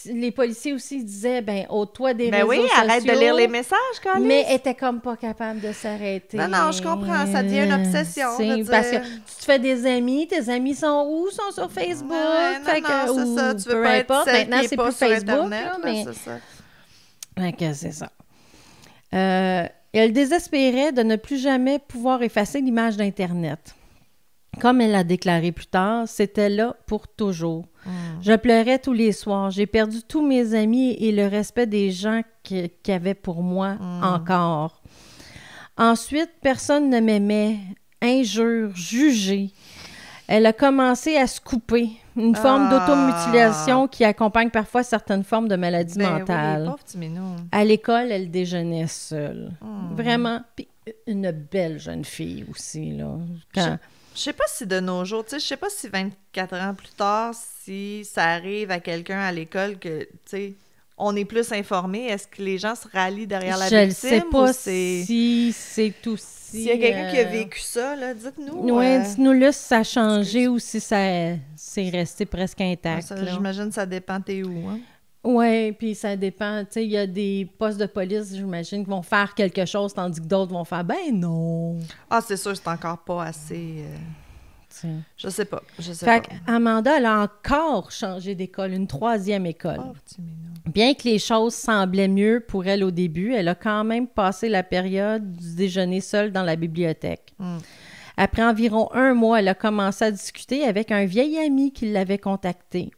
Les policiers aussi disaient, ben, ôte-toi des réseaux sociaux. Arrête de lire les messages, quand même. Mais elle était comme pas capable de s'arrêter. Non, je comprends, ça devient une obsession. Parce que tu te fais des amis, tes amis sont où? Sont sur Facebook? C'est ça, tu veux pas être celle maintenant, qui est c'est pas plus sur Facebook, Internet, là, mais... c'est ça. OK, c'est ça. Elle désespérait de ne plus jamais pouvoir effacer l'image d'Internet. Comme elle l'a déclaré plus tard, c'était là pour toujours. Je pleurais tous les soirs. J'ai perdu tous mes amis et le respect des gens qu'il y avait pour moi encore. Ensuite, personne ne m'aimait. Injures, jugées. Elle a commencé à se couper. Une forme d'automutilation qui accompagne parfois certaines formes de maladies mentales. Oui, pauvre petit minou. À l'école, elle déjeunait seule. Vraiment. Puis une belle jeune fille aussi, là. Je sais pas si de nos jours, tu sais, je sais pas si 24 ans plus tard, si ça arrive à quelqu'un à l'école que, tu sais, on est plus informé. Est-ce que les gens se rallient derrière la victime? Je ne sais pas si c'est aussi... S'il y a quelqu'un qui a vécu ça, là, dites-nous. Oui, dites-nous là si ça a changé ou si c'est resté presque intact. J'imagine que ça dépend t'es où, hein? Oui, puis ça dépend. Tu sais, il y a des postes de police, j'imagine, qui vont faire quelque chose, tandis que d'autres vont faire « ben non ». Ah, c'est sûr, c'est encore pas assez... Je sais pas, Fait qu'Amanda, elle a encore changé d'école, une 3e école. Oh, petit minou. Bien que les choses semblaient mieux pour elle au début, elle a quand même passé la période du déjeuner seule dans la bibliothèque. Après environ 1 mois, elle a commencé à discuter avec un vieil ami qui l'avait contacté.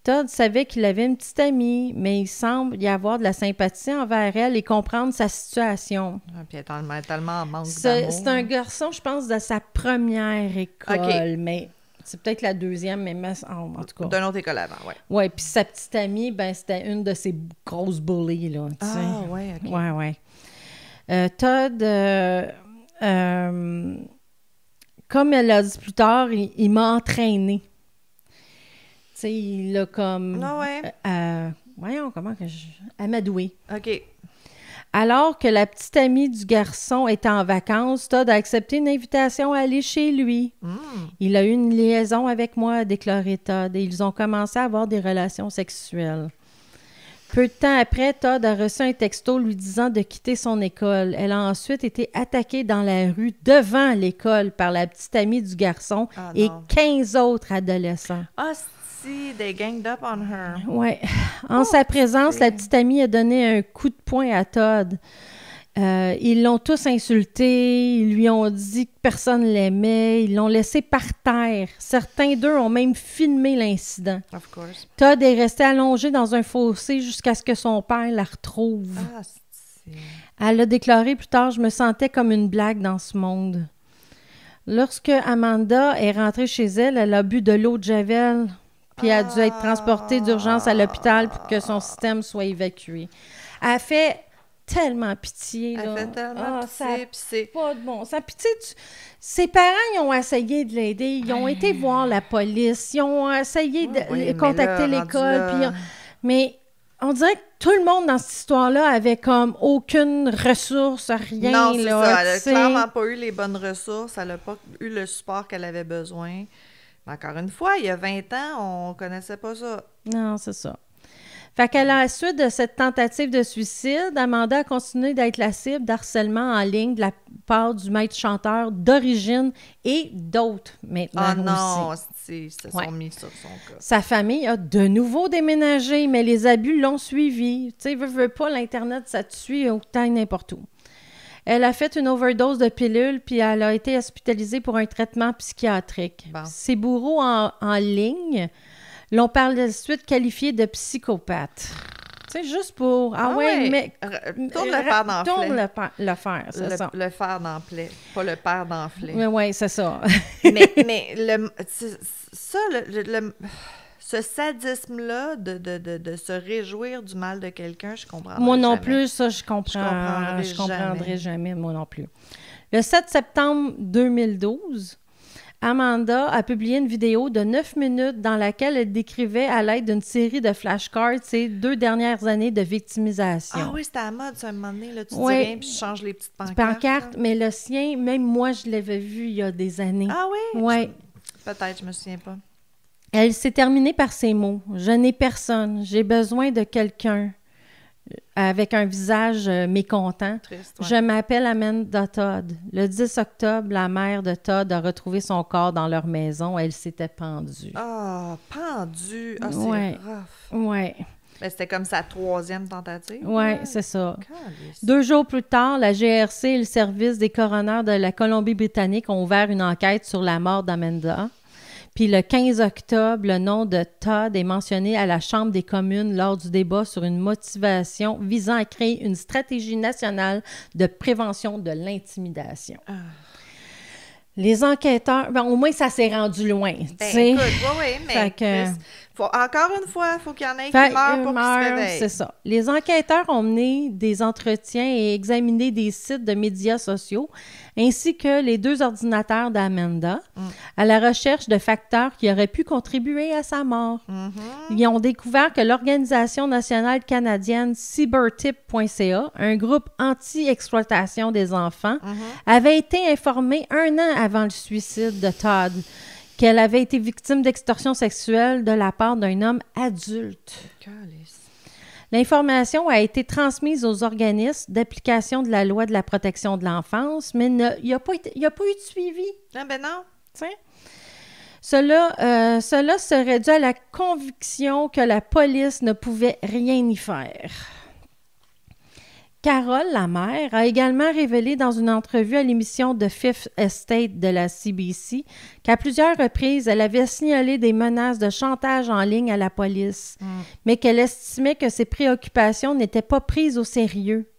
Todd savait qu'il avait une petite amie, mais il semble y avoir de la sympathie envers elle et comprendre sa situation. Puis elle est tellement en manque d'amour. C'est un garçon, je pense, de sa première école, mais c'est peut-être la 2e, mais en tout cas. D'une autre école avant, oui. Oui, puis sa petite amie, ben c'était une de ses grosses bullies, là. Oui, OK. Oui. Todd, comme elle l'a dit plus tard, il m'a entraînée. Tu sais, il a comme... voyons, comment que je... amadoué. OK. Alors que la petite amie du garçon était en vacances, Todd a accepté une invitation à aller chez lui. Il a eu une liaison avec moi, a déclaré Todd, et ils ont commencé à avoir des relations sexuelles. Peu de temps après, Todd a reçu un texto lui disant de quitter son école. Elle a ensuite été attaquée dans la rue devant l'école par la petite amie du garçon et 15 autres adolescents. Ah, si, they ganged up on her. Oui. En sa présence, la petite amie a donné un coup de poing à Todd. Ils l'ont tous insulté, ils lui ont dit que personne l'aimait, ils l'ont laissé par terre. Certains d'eux ont même filmé l'incident. Of course. Todd est resté allongé dans un fossé jusqu'à ce que son père la retrouve. Ah, c'est... Elle a déclaré plus tard « Je me sentais comme une blague dans ce monde ». Lorsque Amanda est rentrée chez elle, elle a bu de l'eau de Javel, puis elle a dû être transportée d'urgence à l'hôpital pour que son système soit évacué. Elle a fait tellement pitié, là. Elle fait tellement pitié, puis c'est... pas de bon sens. Puis tu sais, ses parents, ils ont essayé de l'aider. Ils ont été voir la police. Ils ont essayé de contacter l'école. Mais on dirait que tout le monde dans cette histoire-là avait comme aucune ressource, rien. Non, c'est là, ça. Elle a clairement pas eu les bonnes ressources. Elle n'a pas eu le support qu'elle avait besoin. Mais encore une fois, il y a 20 ans, on connaissait pas ça. Non, c'est ça. Fait qu'à la suite de cette tentative de suicide, Amanda a continué d'être la cible d'harcèlement en ligne de la part du maître chanteur d'origine et d'autres maintenant aussi. Ils se sont mis sur son cas. Sa famille a de nouveau déménagé, mais les abus l'ont suivi. Tu sais, veux pas, l'Internet, ça te suit autant n'importe où. Elle a fait une overdose de pilules, puis elle a été hospitalisée pour un traitement psychiatrique. Bon. Ses bourreaux en ligne l'ont par la suite qualifiée de psychopathe. Tu sais, juste pour... mais... Tourne le fer dans Tourne le fer, c'est ça. Le fer dans plaie, pas le père dans flé. Oui, c'est ça. mais ce sadisme-là de se réjouir du mal de quelqu'un, je comprends pas. Moi non plus, ça, je comprendrai jamais, moi non plus. Le 7 septembre 2012, Amanda a publié une vidéo de 9 minutes dans laquelle elle décrivait à l'aide d'une série de flashcards ses 2 dernières années de victimisation. Ah oui, c'était à la mode, ça, un moment donné. Là, tu dis Ouais. rien, puis tu changes les petites pancartes. Pancarte, mais le sien, même moi, je l'avais vu il y a des années. Ah oui? Ouais. Peut-être, je me souviens pas. Elle s'est terminée par ces mots. « Je n'ai personne. J'ai besoin de quelqu'un. » Avec un visage mécontent. Triste, ouais. Je m'appelle Amanda Todd. Le 10 octobre, la mère de Todd a retrouvé son corps dans leur maison. Elle s'était pendue. Ah, pendue. Ah, c'est Ouais. rough. Ouais. Ben, c'était comme sa 3e tentative. Ouais, là. c'est ça. Calice. 2 jours plus tard, la GRC et le service des coroners de la Colombie-Britannique ont ouvert une enquête sur la mort d'Amanda. Puis le 15 octobre, le nom de Todd est mentionné à la Chambre des communes lors du débat sur une motivation visant à créer une stratégie nationale de prévention de l'intimidation. Ah. Les enquêteurs, ben, au moins ça s'est rendu loin, tu Ben, sais. écoute, oui, mais Fait que- Chris, encore une fois, il faut qu'il y en ait Fait qui meurent pour qu'ils se meurent, réveillent. c'est ça. Les enquêteurs ont mené des entretiens et examiné des sites de médias sociaux ainsi que les 2 ordinateurs d'Amanda à la recherche de facteurs qui auraient pu contribuer à sa mort. Ils ont découvert que l'Organisation nationale canadienne cybertip.ca, un groupe anti-exploitation des enfants, avait été informé 1 an avant le suicide de Todd qu'elle avait été victime d'extorsion sexuelle de la part d'un homme adulte. Calice. L'information a été transmise aux organismes d'application de la loi de la protection de l'enfance, mais il n'y a pas eu de suivi. Ah ben non. T'sais. Cela serait dû à la conviction que la police ne pouvait rien y faire. Carole, la mère, a également révélé dans une entrevue à l'émission de Fifth Estate de la CBC qu'à plusieurs reprises, elle avait signalé des menaces de chantage en ligne à la police, mais qu'elle estimait que ses préoccupations n'étaient pas prises au sérieux.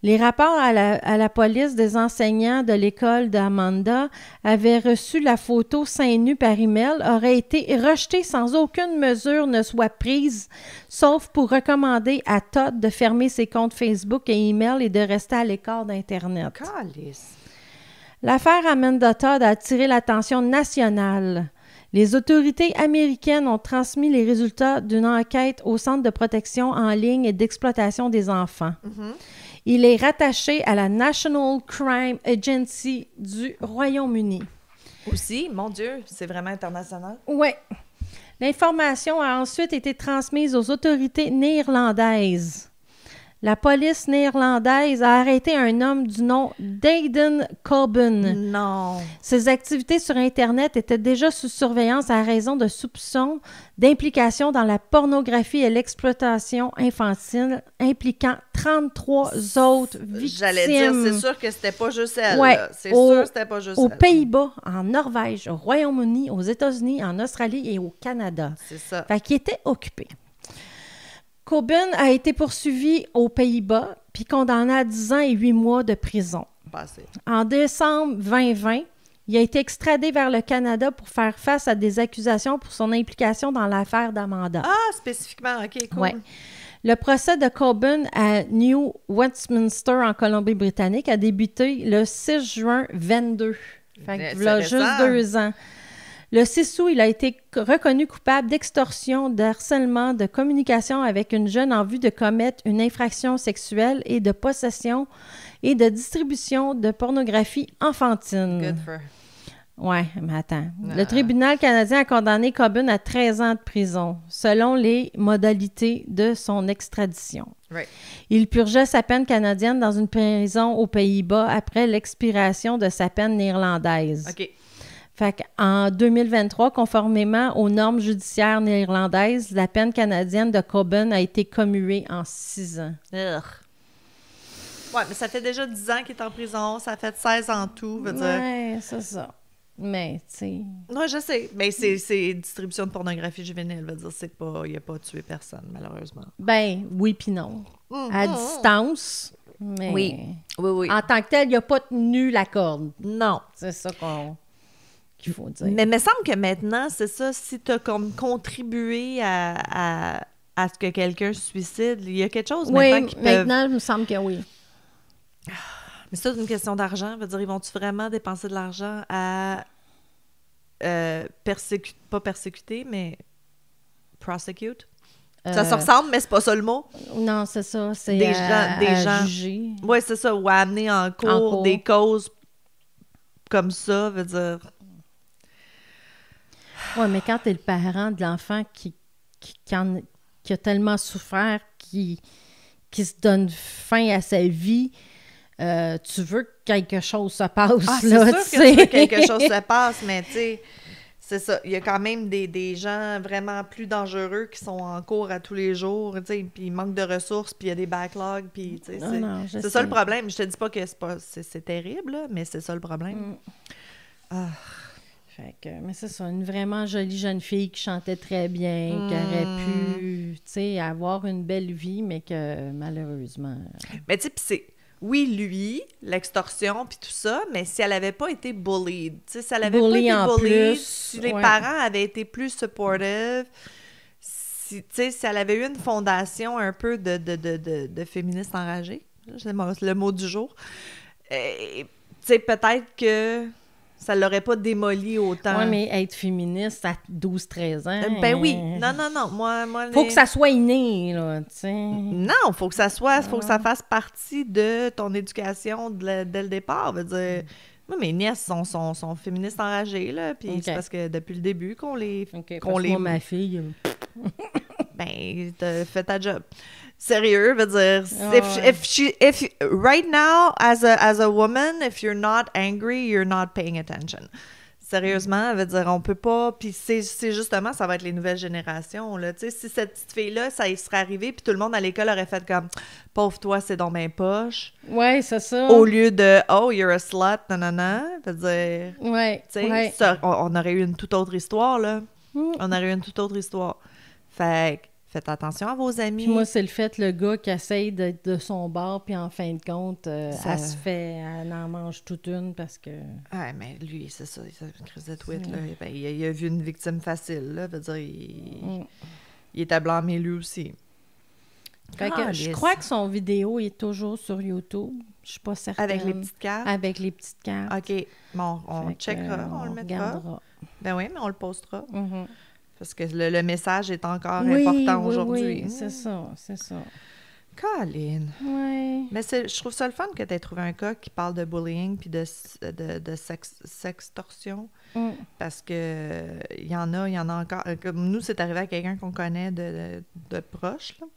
Les rapports à la police des enseignants de l'école d'Amanda avaient reçu la photo seins nus par email auraient été rejetés sans aucune mesure ne soit prise, sauf pour recommander à Todd de fermer ses comptes Facebook et email et de rester à l'écart d'Internet. Calice. L'affaire Amanda Todd a attiré l'attention nationale. Les autorités américaines ont transmis les résultats d'une enquête au Centre de protection en ligne et d'exploitation des enfants. Il est rattaché à la National Crime Agency du Royaume-Uni. Aussi, mon Dieu, c'est vraiment international. Oui. L'information a ensuite été transmise aux autorités néerlandaises. La police néerlandaise a arrêté un homme du nom d'Aiden Coben. Non. Ses activités sur Internet étaient déjà sous surveillance à raison de soupçons d'implication dans la pornographie et l'exploitation infantile, impliquant 33 autres victimes. J'allais dire, c'est sûr que c'était pas juste elle. Ouais, Là. C'est sûr que c'était pas juste aux elle. Pays-Bas, en Norvège, au Royaume-Uni, aux États-Unis, en Australie et au Canada. C'est ça. Fait qu'il était occupé. Coben a été poursuivi aux Pays-Bas puis condamné à 10 ans et 8 mois de prison. Passé. En décembre 2020, il a été extradé vers le Canada pour faire face à des accusations pour son implication dans l'affaire d'Amanda. Ah, spécifiquement, OK, cool. Ouais. Le procès de Coben à New Westminster, en Colombie-Britannique, a débuté le 6 juin 22. Fait que C'est voilà, récent. juste 2 ans. Le 6 août, il a été reconnu coupable d'extorsion, de harcèlement, de communication avec une jeune en vue de commettre une infraction sexuelle et de possession et de distribution de pornographie enfantine. Good for her. Ouais, mais attends. Ah. Le tribunal canadien a condamné Coben à 13 ans de prison, selon les modalités de son extradition. Right. Il purgeait sa peine canadienne dans une prison aux Pays-Bas après l'expiration de sa peine néerlandaise. OK. Fait qu'en 2023, conformément aux normes judiciaires néerlandaises, la peine canadienne de Coben a été commuée en 6 ans. Ugh. Ouais, mais ça fait déjà 10 ans qu'il est en prison. Ça fait 16 ans tout, veut dire. Ouais, c'est ça. Mais, tu sais... Ouais, je sais. Mais c'est distribution de pornographie juvénile, veut dire. C'est pas... Il a pas tué personne, malheureusement. Ben, oui puis non. À distance, mais... Oui. Oui, oui. En tant que tel, il n'a pas tenu la corde. Non. C'est ça qu'il faut dire. Mais il me semble que maintenant, c'est ça, si tu as comme contribué à ce que quelqu'un se suicide, il y a quelque chose maintenant qui peut... maintenant, il me semble que oui. Mais c'est une question d'argent. Veut dire, ils vont-tu vraiment dépenser de l'argent à pas persécuter, mais prosecute. Ça se ressemble, mais c'est pas ça le mot. Non, c'est ça. C'est des gens juger. Oui, c'est ça. Ou à amener en cours des causes comme ça, veut dire... Oui, mais quand t'es le parent de l'enfant qui a tellement souffert, qui se donne fin à sa vie, tu veux que quelque chose se passe. C'est là, sûr que tu veux que quelque chose se passe, mais tu sais... C'est ça. Il y a quand même des gens vraiment plus dangereux qui sont en cours à tous les jours, tu sais, puis il manque de ressources, puis il y a des backlogs, puis tu sais, c'est ça le problème. Je te dis pas que c'est terrible, là, mais c'est ça le problème. Fait que, mais c'est ça, une vraiment jolie jeune fille qui chantait très bien, qui aurait pu, tu sais, avoir une belle vie, mais que malheureusement... Mais tu sais, puis c'est... Oui, lui, l'extorsion, puis tout ça, mais si elle n'avait pas été bullied, tu sais, si elle n'avait pas été bullied, si les parents avaient été plus supportive, si elle avait eu une fondation un peu de féministes enragées, c'est le mot du jour, tu sais, peut-être que ça l'aurait pas démoli autant. Oui, mais être féministe à 12-13 ans... Ben oui. Non. Moi, faut que ça soit inné, là, tu sais. Non, faut que ça fasse partie de ton éducation dès le départ. Veut dire, moi, mes nièces sont féministes enragées, là, puis c'est parce que depuis le début qu'on les... Moi, ma fille... Ben, t'as fait ta job. Sérieux, veut dire, if right now, as a woman, if you're not angry, you're not paying attention. Sérieusement, veut dire, on peut pas, puis c'est justement, ça va être les nouvelles générations, là, tu sais, si cette petite fille-là, ça y serait arrivé, puis tout le monde à l'école aurait fait comme, pauvre toi, c'est dans mes poches. Ouais, c'est ça. Au lieu de, oh, you're a slut, nanana, veut dire, ouais, tu sais, on aurait eu une toute autre histoire, là. On aurait eu une toute autre histoire. Fait que, faites attention à vos amis. Puis moi, c'est le gars qui essaye d'être de son bord, puis en fin de compte, elle en mange toute une parce que... Ouais, mais lui, c'est ça, il a crise de tweet, là. Ben, il a vu une victime facile, là. Veut dire, il était blâmé lui aussi. Fait que je crois que son vidéo est toujours sur YouTube. Je suis pas certaine. Avec les petites cartes? Avec les petites cartes. OK. Bon, on checkera, on le mettra. Regardera. Ben oui, mais on le postera. Parce que le message est encore important aujourd'hui. Oui, c'est ça. Colin. Oui. Mais je trouve ça le fun que tu aies trouvé un cas qui parle de bullying puis de sextorsion. Parce que il y en a encore. Comme nous, c'est arrivé à quelqu'un qu'on connaît de proche. Là.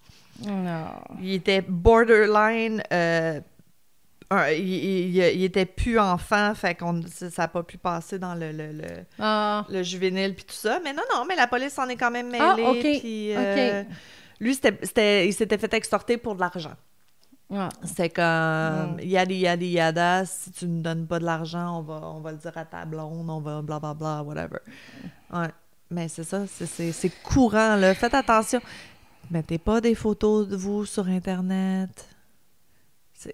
Non. Il était borderline... il était plus enfant, fait qu'on ça n'a pas pu passer dans le juvénile puis tout ça. Mais non, mais la police s'en est quand même mêlée. Puis, lui, il s'était fait extorter pour de l'argent. C'était comme yada, si tu ne donnes pas de l'argent, on va le dire à ta blonde, on va blablabla, whatever. Ouais. Mais c'est ça, c'est courant, là. Faites attention. Mettez pas des photos de vous sur Internet.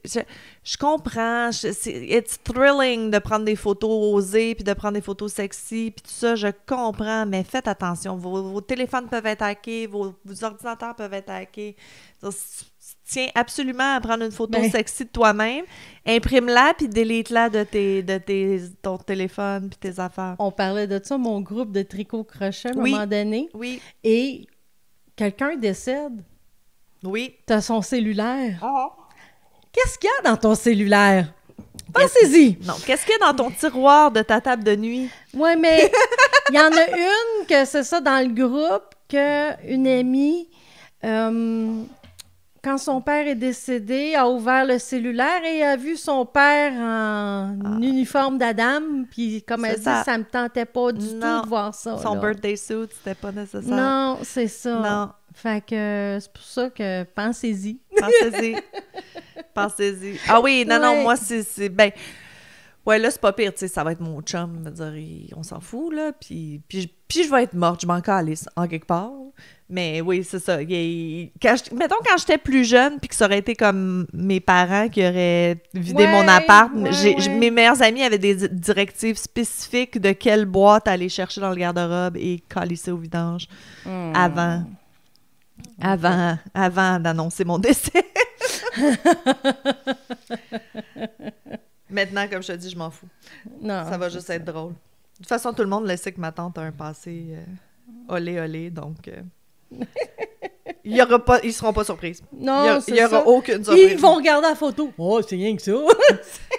Je comprends, it's thrilling de prendre des photos osées, puis de prendre des photos sexy, puis tout ça, je comprends, mais faites attention, vos téléphones peuvent être hackés, vos ordinateurs peuvent être hackés. Tiens absolument à prendre une photo sexy de toi-même, imprime-la, puis delete-la de ton téléphone, puis tes affaires. On parlait de ça, mon groupe de tricot-crochet, à un moment donné, et quelqu'un décède. Oui. T'as son cellulaire. Qu'est-ce qu'il y a dans ton cellulaire? Pensez-y! Non, qu'est-ce qu'il y a dans ton tiroir de ta table de nuit? Oui, mais il y en a une que c'est ça dans le groupe, qu'une amie, quand son père est décédé, a ouvert le cellulaire et a vu son père en uniforme d'Adam, puis comme elle dit, ça me tentait pas du tout de voir ça. Son birthday suit, c'était pas nécessaire. Non, c'est ça. Non. Fait que c'est pour ça que pensez-y. Pensez-y. Ah oui, non, moi, c'est ben... Ouais, là, c'est pas pire, tu sais, ça va être mon chum, je veux dire, on s'en fout, là, puis je vais être morte, je m'en calisse, en quelque part. Mais oui, c'est ça. Mettons, quand j'étais plus jeune, puis que ça aurait été comme mes parents qui auraient vidé mon appart, mes meilleurs amis avaient des directives spécifiques de quelle boîte aller chercher dans le garde-robe et calisser au vidange avant d'annoncer mon décès. Maintenant, comme je te dis, je m'en fous. Non, ça va juste être drôle. De toute façon, tout le monde le sait que ma tante a un passé olé, donc ils seront pas surprises. Non, il y aura aucune surprise. Ils vont regarder la photo. Oh, c'est rien que ça.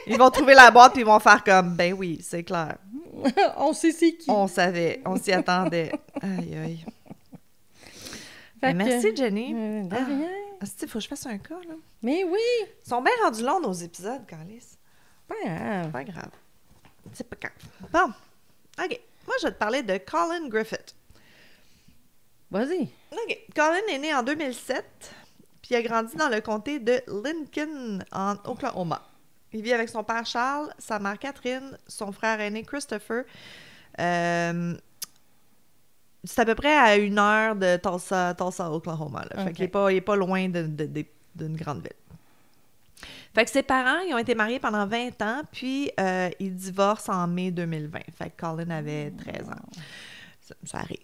Ils vont trouver la boîte puis ils vont faire comme, ben oui, c'est clair. On sait c'est qui. On savait, on s'y attendait. Aïe, aïe. Merci, Jenny. De rien. Il faut que je fasse un cas, là. Mais oui. Ils sont bien rendus longs, nos épisodes, Calice. Pas grave. C'est pas grave. Bon, OK. Moi, je vais te parler de Colin Griffith. Vas-y. OK. Colin est né en 2007, puis il a grandi dans le comté de Lincoln, en Oklahoma. Il vit avec son père Charles, sa mère Catherine, son frère aîné Christopher. C'est à peu près à 1 heure de Tulsa, Oklahoma. Là. Fait qu'il est pas loin d'une grande ville. Fait que ses parents, ils ont été mariés pendant 20 ans, puis ils divorcent en mai 2020. Fait que Colin avait 13 ans. Ça arrive.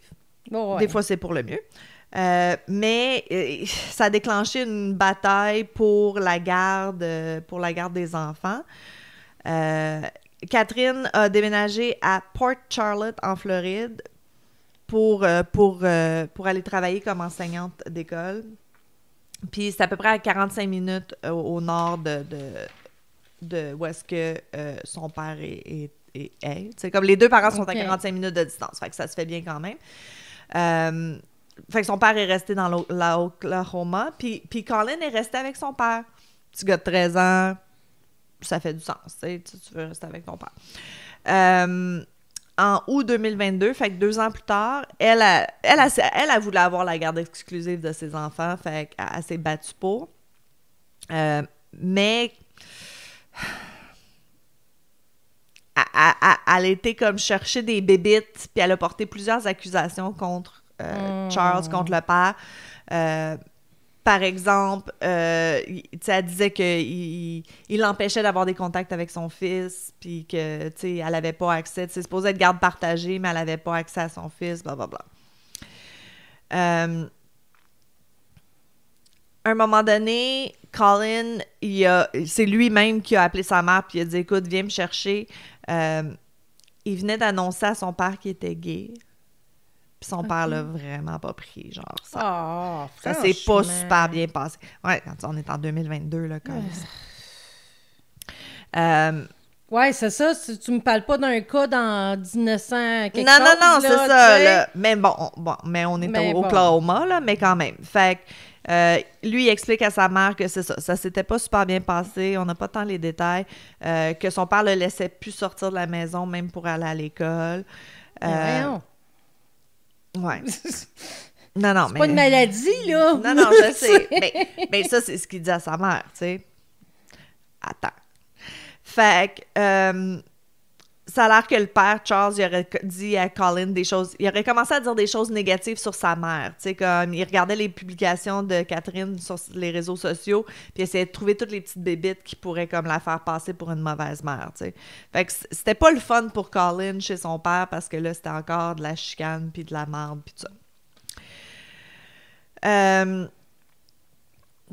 Bon, ouais. Des fois, c'est pour le mieux. Mais ça a déclenché une bataille pour la garde des enfants. Catherine a déménagé à Port Charlotte, en Floride, pour aller travailler comme enseignante d'école. Puis c'est à peu près à 45 minutes au nord de où est-ce que son père est elle. C'est comme les deux parents sont à 45 minutes de distance. Fait que ça se fait bien quand même. Fait que son père est resté dans l'Oklahoma. Puis Colin est resté avec son père. Petit gars de 13 ans, ça fait du sens. Tu veux rester avec ton père. En août 2022, fait que 2 ans plus tard, elle a voulu avoir la garde exclusive de ses enfants, fait qu'elle s'est battue pour. Mais elle a été comme chercher des bébites, puis elle a porté plusieurs accusations contre Charles, contre le père. Par exemple, elle disait qu'il l'empêchait d'avoir des contacts avec son fils, puis que, elle n'avait pas accès. C'est supposé être garde partagée, mais elle n'avait pas accès à son fils, blablabla. À un moment donné, Colin, c'est lui-même qui a appelé sa mère, puis il a dit « Écoute, viens me chercher. » Il venait d'annoncer à son père qu'il était gay. Puis son père l'a vraiment pas pris, genre. Ça s'est pas super bien passé. Ouais, quand on est en 2022, là, quand même. Ouais, c'est ça. Tu me parles pas d'un cas dans 1900 quelque chose. Non, c'est là, ça. Là. Mais bon, mais on est au Oklahoma, là, mais quand même. Fait que lui, il explique à sa mère que c'est ça. Ça s'était pas super bien passé. On n'a pas tant les détails. Que son père le laissait plus sortir de la maison, même pour aller à l'école. Voyons. Ouais. Non, c'est pas une maladie, là. Non, je sais. Mais ça, c'est ce qu'il dit à sa mère, tu sais. Attends. Fait que ça a l'air que le père, Charles, il aurait dit à Colin des choses... Il aurait commencé à dire des choses négatives sur sa mère, tu sais, comme il regardait les publications de Catherine sur les réseaux sociaux, puis essayait de trouver toutes les petites bébites qui pourraient comme la faire passer pour une mauvaise mère, tu sais. Fait que c'était pas le fun pour Colin chez son père, parce que là, c'était encore de la chicane, puis de la merde, puis tout ça.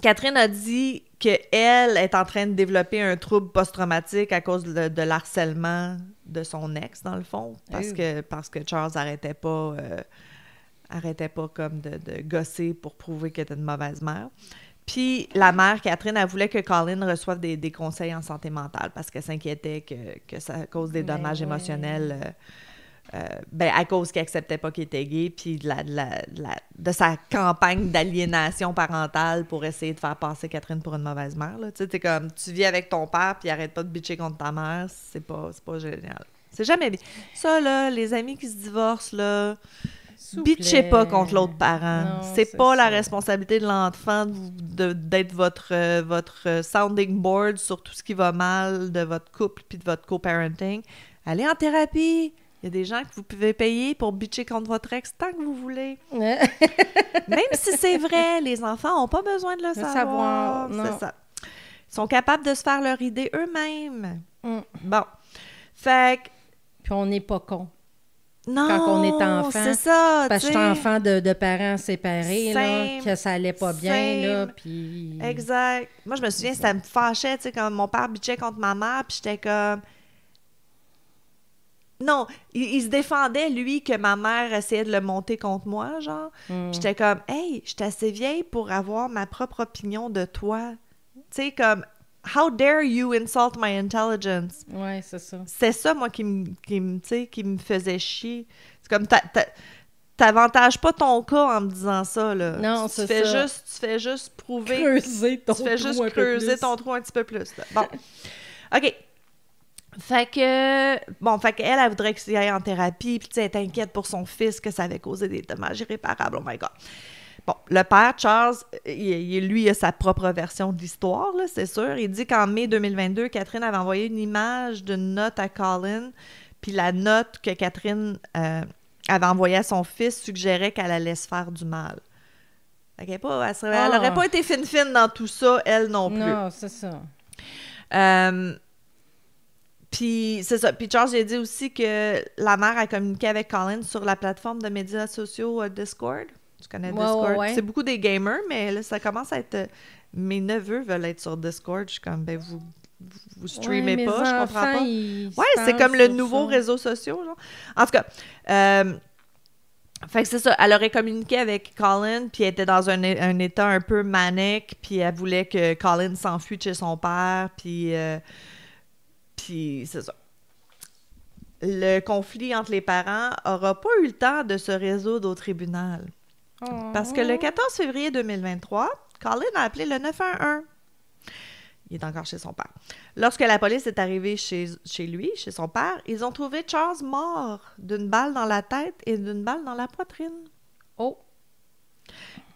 Catherine a dit qu'elle est en train de développer un trouble post-traumatique à cause de l'harcèlement de son ex, dans le fond, parce que Charles arrêtait pas comme de gosser pour prouver qu'elle était une mauvaise mère. Puis la mère, Catherine, elle voulait que Colin reçoive des conseils en santé mentale parce qu'elle s'inquiétait que ça cause des dommages émotionnels... à cause qu'il acceptait pas qu'il était gay, puis de sa campagne d'aliénation parentale pour essayer de faire passer Catherine pour une mauvaise mère. Tu sais, t'es comme, tu vis avec ton père, puis arrête pas de bitcher contre ta mère, c'est pas génial. C'est jamais bien. Ça, là, les amis qui se divorcent, là, bitchez pas contre l'autre parent. Non, c'est pas la responsabilité de l'enfant d'être votre sounding board sur tout ce qui va mal de votre couple puis de votre co-parenting. Allez en thérapie. Il y a des gens que vous pouvez payer pour bitcher contre votre ex tant que vous voulez. Même si c'est vrai, les enfants n'ont pas besoin de le savoir. Non. C'est ça. Ils sont capables de se faire leur idée eux-mêmes. Bon. Fait que... Puis on n'est pas con. Non, quand on est enfant. C'est ça, parce que j'étais enfant de parents séparés, là, que ça allait pas bien, là, puis... Exact. Moi, je me souviens, ça me fâchait, tu sais, quand mon père bitchait contre ma mère, puis j'étais comme... Non, il se défendait, lui, que ma mère essayait de le monter contre moi, genre. Puis j'étais comme, hey, je suis assez vieille pour avoir ma propre opinion de toi. Tu sais, comme, how dare you insult my intelligence? Ouais, c'est ça. C'est ça, moi, qui me faisait chier. C'est comme, t'avantages pas ton cas en me disant ça, là. Non, c'est ça. Tu fais juste prouver... Creuser ton Tu fais trou juste un peu creuser plus. ton trou un petit peu plus, là. Bon. OK. Fait qu'elle, elle voudrait qu'il aille en thérapie, puis tu sais, elle est inquiète pour son fils, que ça avait causé des dommages irréparables. Oh my God. Bon, le père, Charles, lui, il a sa propre version de l'histoire, là, c'est sûr. Il dit qu'en mai 2022, Catherine avait envoyé une image d'une note à Colin, puis la note que Catherine avait envoyée à son fils suggérait qu'elle allait se faire du mal. Elle n'aurait pas été fine dans tout ça, elle non plus. Non, c'est ça. Puis c'est ça. Puis Charles, il a dit aussi que la mère a communiqué avec Colin sur la plateforme de médias sociaux Discord. Tu connais Discord? Ouais. C'est beaucoup des gamers, mais là, ça commence à être... Mes neveux veulent être sur Discord. Je suis comme, ben vous streamez pas, je comprends pas. Ouais, c'est comme le nouveau réseau social, genre. En tout cas, fait que c'est ça. Elle aurait communiqué avec Colin, puis elle était dans un état un peu manique, puis elle voulait que Colin s'enfuit de chez son père, puis c'est ça. Le conflit entre les parents n'aura pas eu le temps de se résoudre au tribunal. Parce que le 14 février 2023, Colin a appelé le 911. Il est encore chez son père. Lorsque la police est arrivée chez lui, chez son père, ils ont trouvé Charles mort d'une balle dans la tête et d'une balle dans la poitrine. Oh!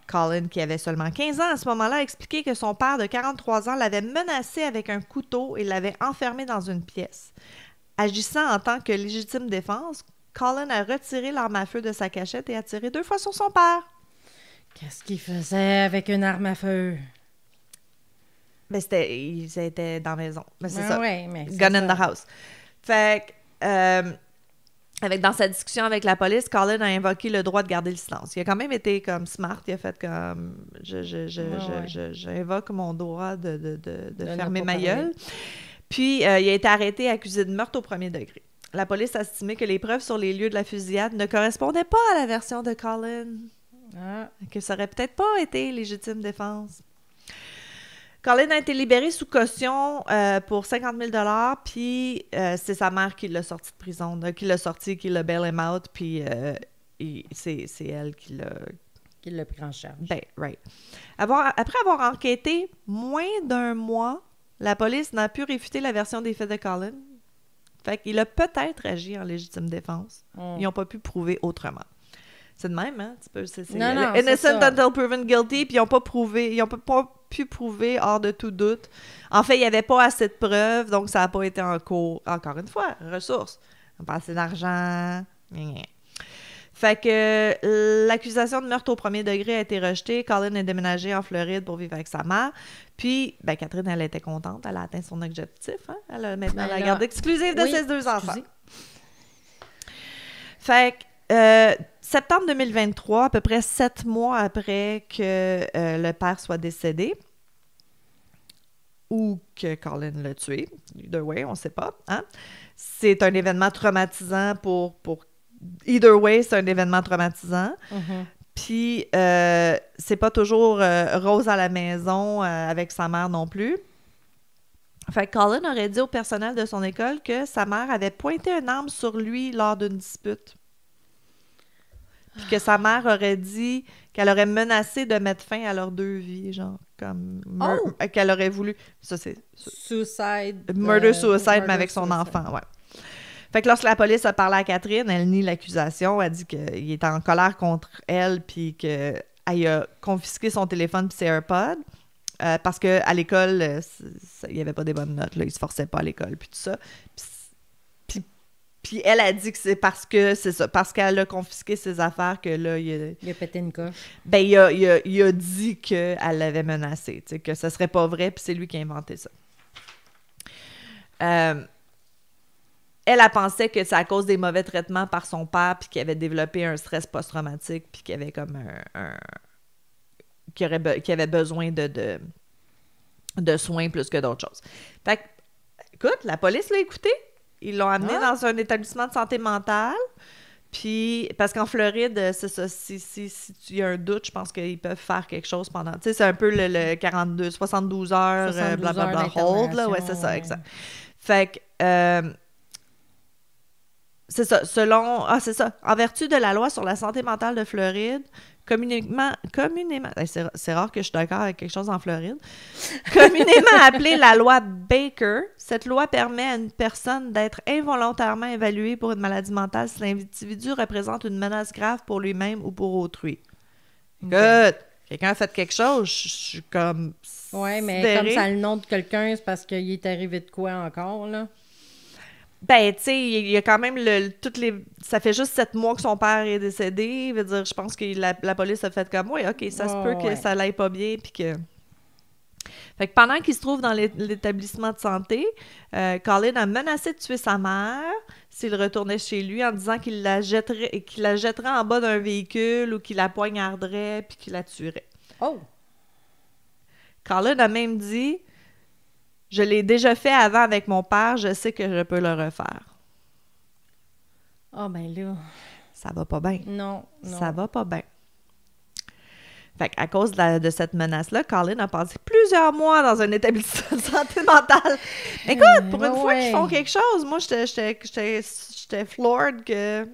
Colin, qui avait seulement 15 ans à ce moment-là, a expliqué que son père de 43 ans l'avait menacé avec un couteau et l'avait enfermé dans une pièce. Agissant en tant que légitime défense, Colin a retiré l'arme à feu de sa cachette et a tiré 2 fois sur son père. Qu'est-ce qu'il faisait avec une arme à feu? Ben, ils étaient dans la maison. Mais c'est ça. Ouais, mais Gun in the house. Fait que, dans sa discussion avec la police, Colin a invoqué le droit de garder le silence. Il a quand même été comme smart. Il a fait comme j'invoque mon droit de fermer ma gueule. Puis, il a été arrêté et accusé de meurtre au premier degré. La police a estimé que les preuves sur les lieux de la fusillade ne correspondaient pas à la version de Colin. Que ça aurait peut-être pas été légitime défense. Colin a été libéré sous caution pour 50 000 $, puis c'est sa mère qui l'a sorti de prison, qui l'a bail him out, puis c'est elle qui l'a pris en charge. Ben, right. Après avoir enquêté moins d'1 mois, la police n'a pu réfuter la version des faits de Colin. Fait qu'il a peut-être agi en légitime défense. Ils n'ont pas pu prouver autrement. C'est de même, hein? Non, innocent until proven guilty, puis ils n'ont pas pu prouver hors de tout doute. En fait, il n'y avait pas assez de preuves, donc ça n'a pas été en cours. Encore une fois, ressources. On n'a pas assez d'argent. Fait que l'accusation de meurtre au premier degré a été rejetée. Colin est déménagé en Floride pour vivre avec sa mère. Puis, ben, Catherine, elle était contente. Elle a atteint son objectif. Hein? Elle a maintenant la garde exclusive de ses 2 enfants. Fait que septembre 2023, à peu près 7 mois après que le père soit décédé, ou que Colin l'a tué, either way, on ne sait pas. Hein? C'est un événement traumatisant pour either way, c'est un événement traumatisant. Puis, c'est pas toujours rose à la maison avec sa mère non plus. Fait que Colin aurait dit au personnel de son école que sa mère avait pointé une arme sur lui lors d'une dispute. Puis que sa mère aurait dit qu'elle aurait menacé de mettre fin à leurs 2 vies, genre, comme... qu'elle aurait voulu... Ça, c'est... Suicide. Murder-suicide, mais avec son enfant, ouais. Fait que lorsque la police a parlé à Catherine, elle nie l'accusation. Elle dit qu'il était en colère contre elle, puis qu'elle a confisqué son téléphone puis ses AirPods. Parce qu'à l'école, il n'y avait pas des bonnes notes. Là, il se forçait pas à l'école, puis tout ça. Puis elle a dit que c'est parce que c'est ça, parce qu'elle a confisqué ses affaires que là, il a pété une coche. Ben, il a dit qu'elle l'avait menacé, que ce serait pas vrai, puis c'est lui qui a inventé ça. Elle a pensé que c'est à cause des mauvais traitements par son père, puis qu'il avait développé un stress post-traumatique, puis qu'il avait comme qu'il avait besoin de soins plus que d'autres choses. Fait que, écoute, la police l'a écouté. Ils l'ont amené dans un établissement de santé mentale. Puis, parce qu'en Floride, c'est ça, si tu y a un doute, je pense qu'ils peuvent faire quelque chose pendant... Tu sais, c'est un peu le 72 heures, blablabla, hold, là. Ouais, c'est ça, exact. Fait que... c'est ça, c'est ça. En vertu de la loi sur la santé mentale de Floride, communément c'est rare que je suis d'accord avec quelque chose en Floride, communément appelée la loi Baker, cette loi permet à une personne d'être involontairement évaluée pour une maladie mentale si l'individu représente une menace grave pour lui-même ou pour autrui. Écoute, quelqu'un a fait quelque chose, je suis comme... Ouais, mais comme ça a le nom de quelqu'un, c'est parce qu'il est arrivé de quoi encore, là? Ben, tu sais, il y a quand même ça fait juste 7 mois que son père est décédé. Je veux dire, je pense que la police a fait comme, oui, OK, ça se peut que ça l'aille pas bien, puis que... Fait que pendant qu'il se trouve dans l'établissement de santé, Colin a menacé de tuer sa mère s'il retournait chez lui en disant qu'il la jetterait en bas d'un véhicule ou qu'il la poignarderait puis qu'il la tuerait. Oh! Colin a même dit... Je l'ai déjà fait avant avec mon père, je sais que je peux le refaire. Ah, ben là... Ça va pas bien. Non. Ça va pas bien. Fait qu'à cause de cette menace-là, Colin a passé plusieurs mois dans un établissement de santé mentale. Écoute, pour une fois qu'ils font quelque chose, moi, j'étais floored que...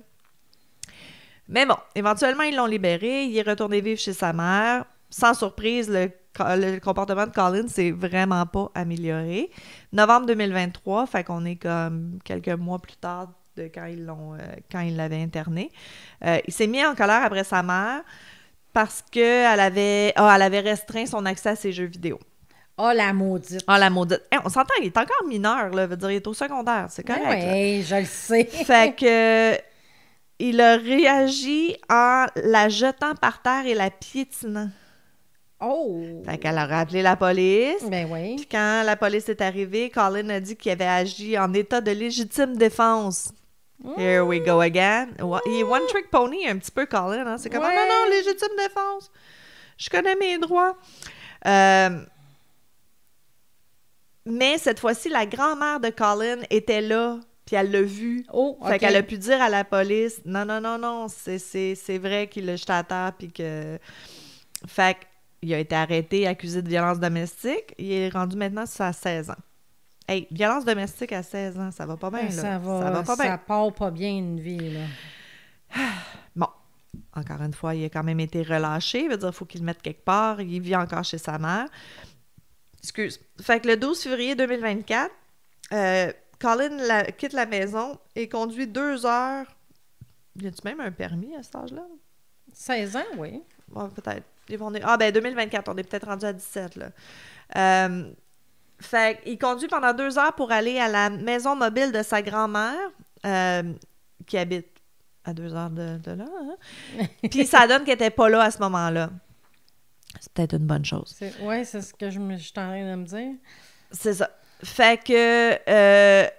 Mais bon, éventuellement, ils l'ont libéré. Il est retourné vivre chez sa mère. Sans surprise, le comportement de Colin s'est vraiment pas amélioré. Novembre 2023, fait qu'on est comme quelques mois plus tard de quand ils l'avaient interné. Il s'est mis en colère après sa mère parce qu'elle avait restreint son accès à ses jeux vidéo. Oh, la maudite! Oh, la maudite! Hey, on s'entend, il est encore mineur, là. Veut dire, il est au secondaire, c'est correct. Oui, je le sais. Fait que... il a réagi en la jetant par terre et la piétinant. Oh! Fait qu'elle a rappelé la police. Ben oui. Puis quand la police est arrivée, Colin a dit qu'il avait agi en état de légitime défense. Here we go again. Il est one trick pony un petit peu, Colin. Hein? C'est comme, non, légitime défense. Je connais mes droits. Mais cette fois-ci, la grand-mère de Colin était là, puis elle l'a vu. Oh, Fait qu'elle a pu dire à la police, non, c'est vrai qu'il l'a jeté à terre, puis que... Fait qu'il a été arrêté, accusé de violence domestique. Il est rendu maintenant à 16 ans. Hey, violence domestique à 16 ans, ça va pas bien, là. Ça va pas bien. Ça part pas bien une vie, là. Bon, encore une fois, il a quand même été relâché. Il veut dire qu'il faut qu'il le mette quelque part. Il vit encore chez sa mère. Excuse. Fait que le 12 février 2024, Colin quitte la maison et conduit 2 heures. Y a-tu même un permis à cet âge-là? 16 ans, oui. Ouais, peut-être. 2024, on est peut-être rendu à 17, là. Fait qu'il conduit pendant 2 heures pour aller à la maison mobile de sa grand-mère, qui habite à 2 heures de là. Hein? Puis ça donne qu'elle n'était pas là à ce moment-là. C'est peut-être une bonne chose. Oui, c'est ce que je suis en train de me dire. C'est ça. Fait que...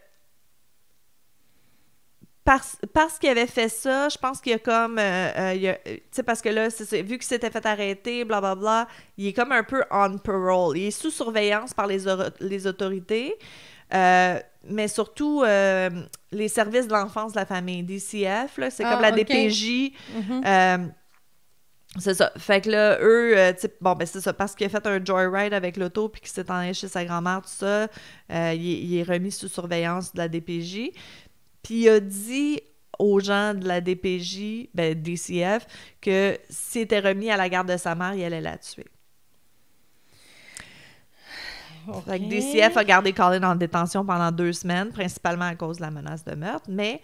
Parce qu'il avait fait ça, je pense qu'il y a comme... tu sais, parce que là, vu qu'il s'était fait arrêter, blablabla, il est comme un peu on parole. Il est sous surveillance par les autorités, mais surtout les services de l'enfance de la famille, DCF, là, c'est comme la DPJ. Mm-hmm. C'est ça. Fait que là, eux, c'est ça, parce qu'il a fait un joyride avec l'auto puis qu'il s'est enlevé chez sa grand-mère, tout ça, il est remis sous surveillance de la DPJ. Puis il a dit aux gens de la DPJ, DCF, que s'il était remis à la garde de sa mère, il allait la tuer. Okay. Fait que DCF a gardé Colin en détention pendant 2 semaines, principalement à cause de la menace de meurtre, mais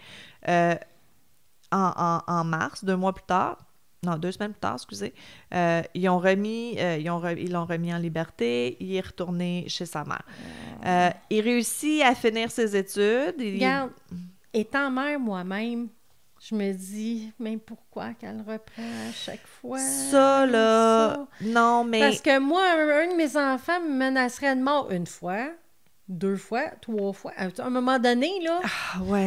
en mars, 2 mois plus tard, non, 2 semaines plus tard, excusez, ils l'ont remis en liberté, il est retourné chez sa mère. Il réussit à finir ses études. Regarde, étant mère moi-même, je me dis, mais pourquoi qu'elle reprend à chaque fois? Ça, là, non, mais... Parce que moi, un de mes enfants me menacerait de mort 1 fois, 2 fois, 3 fois. À un moment donné, là,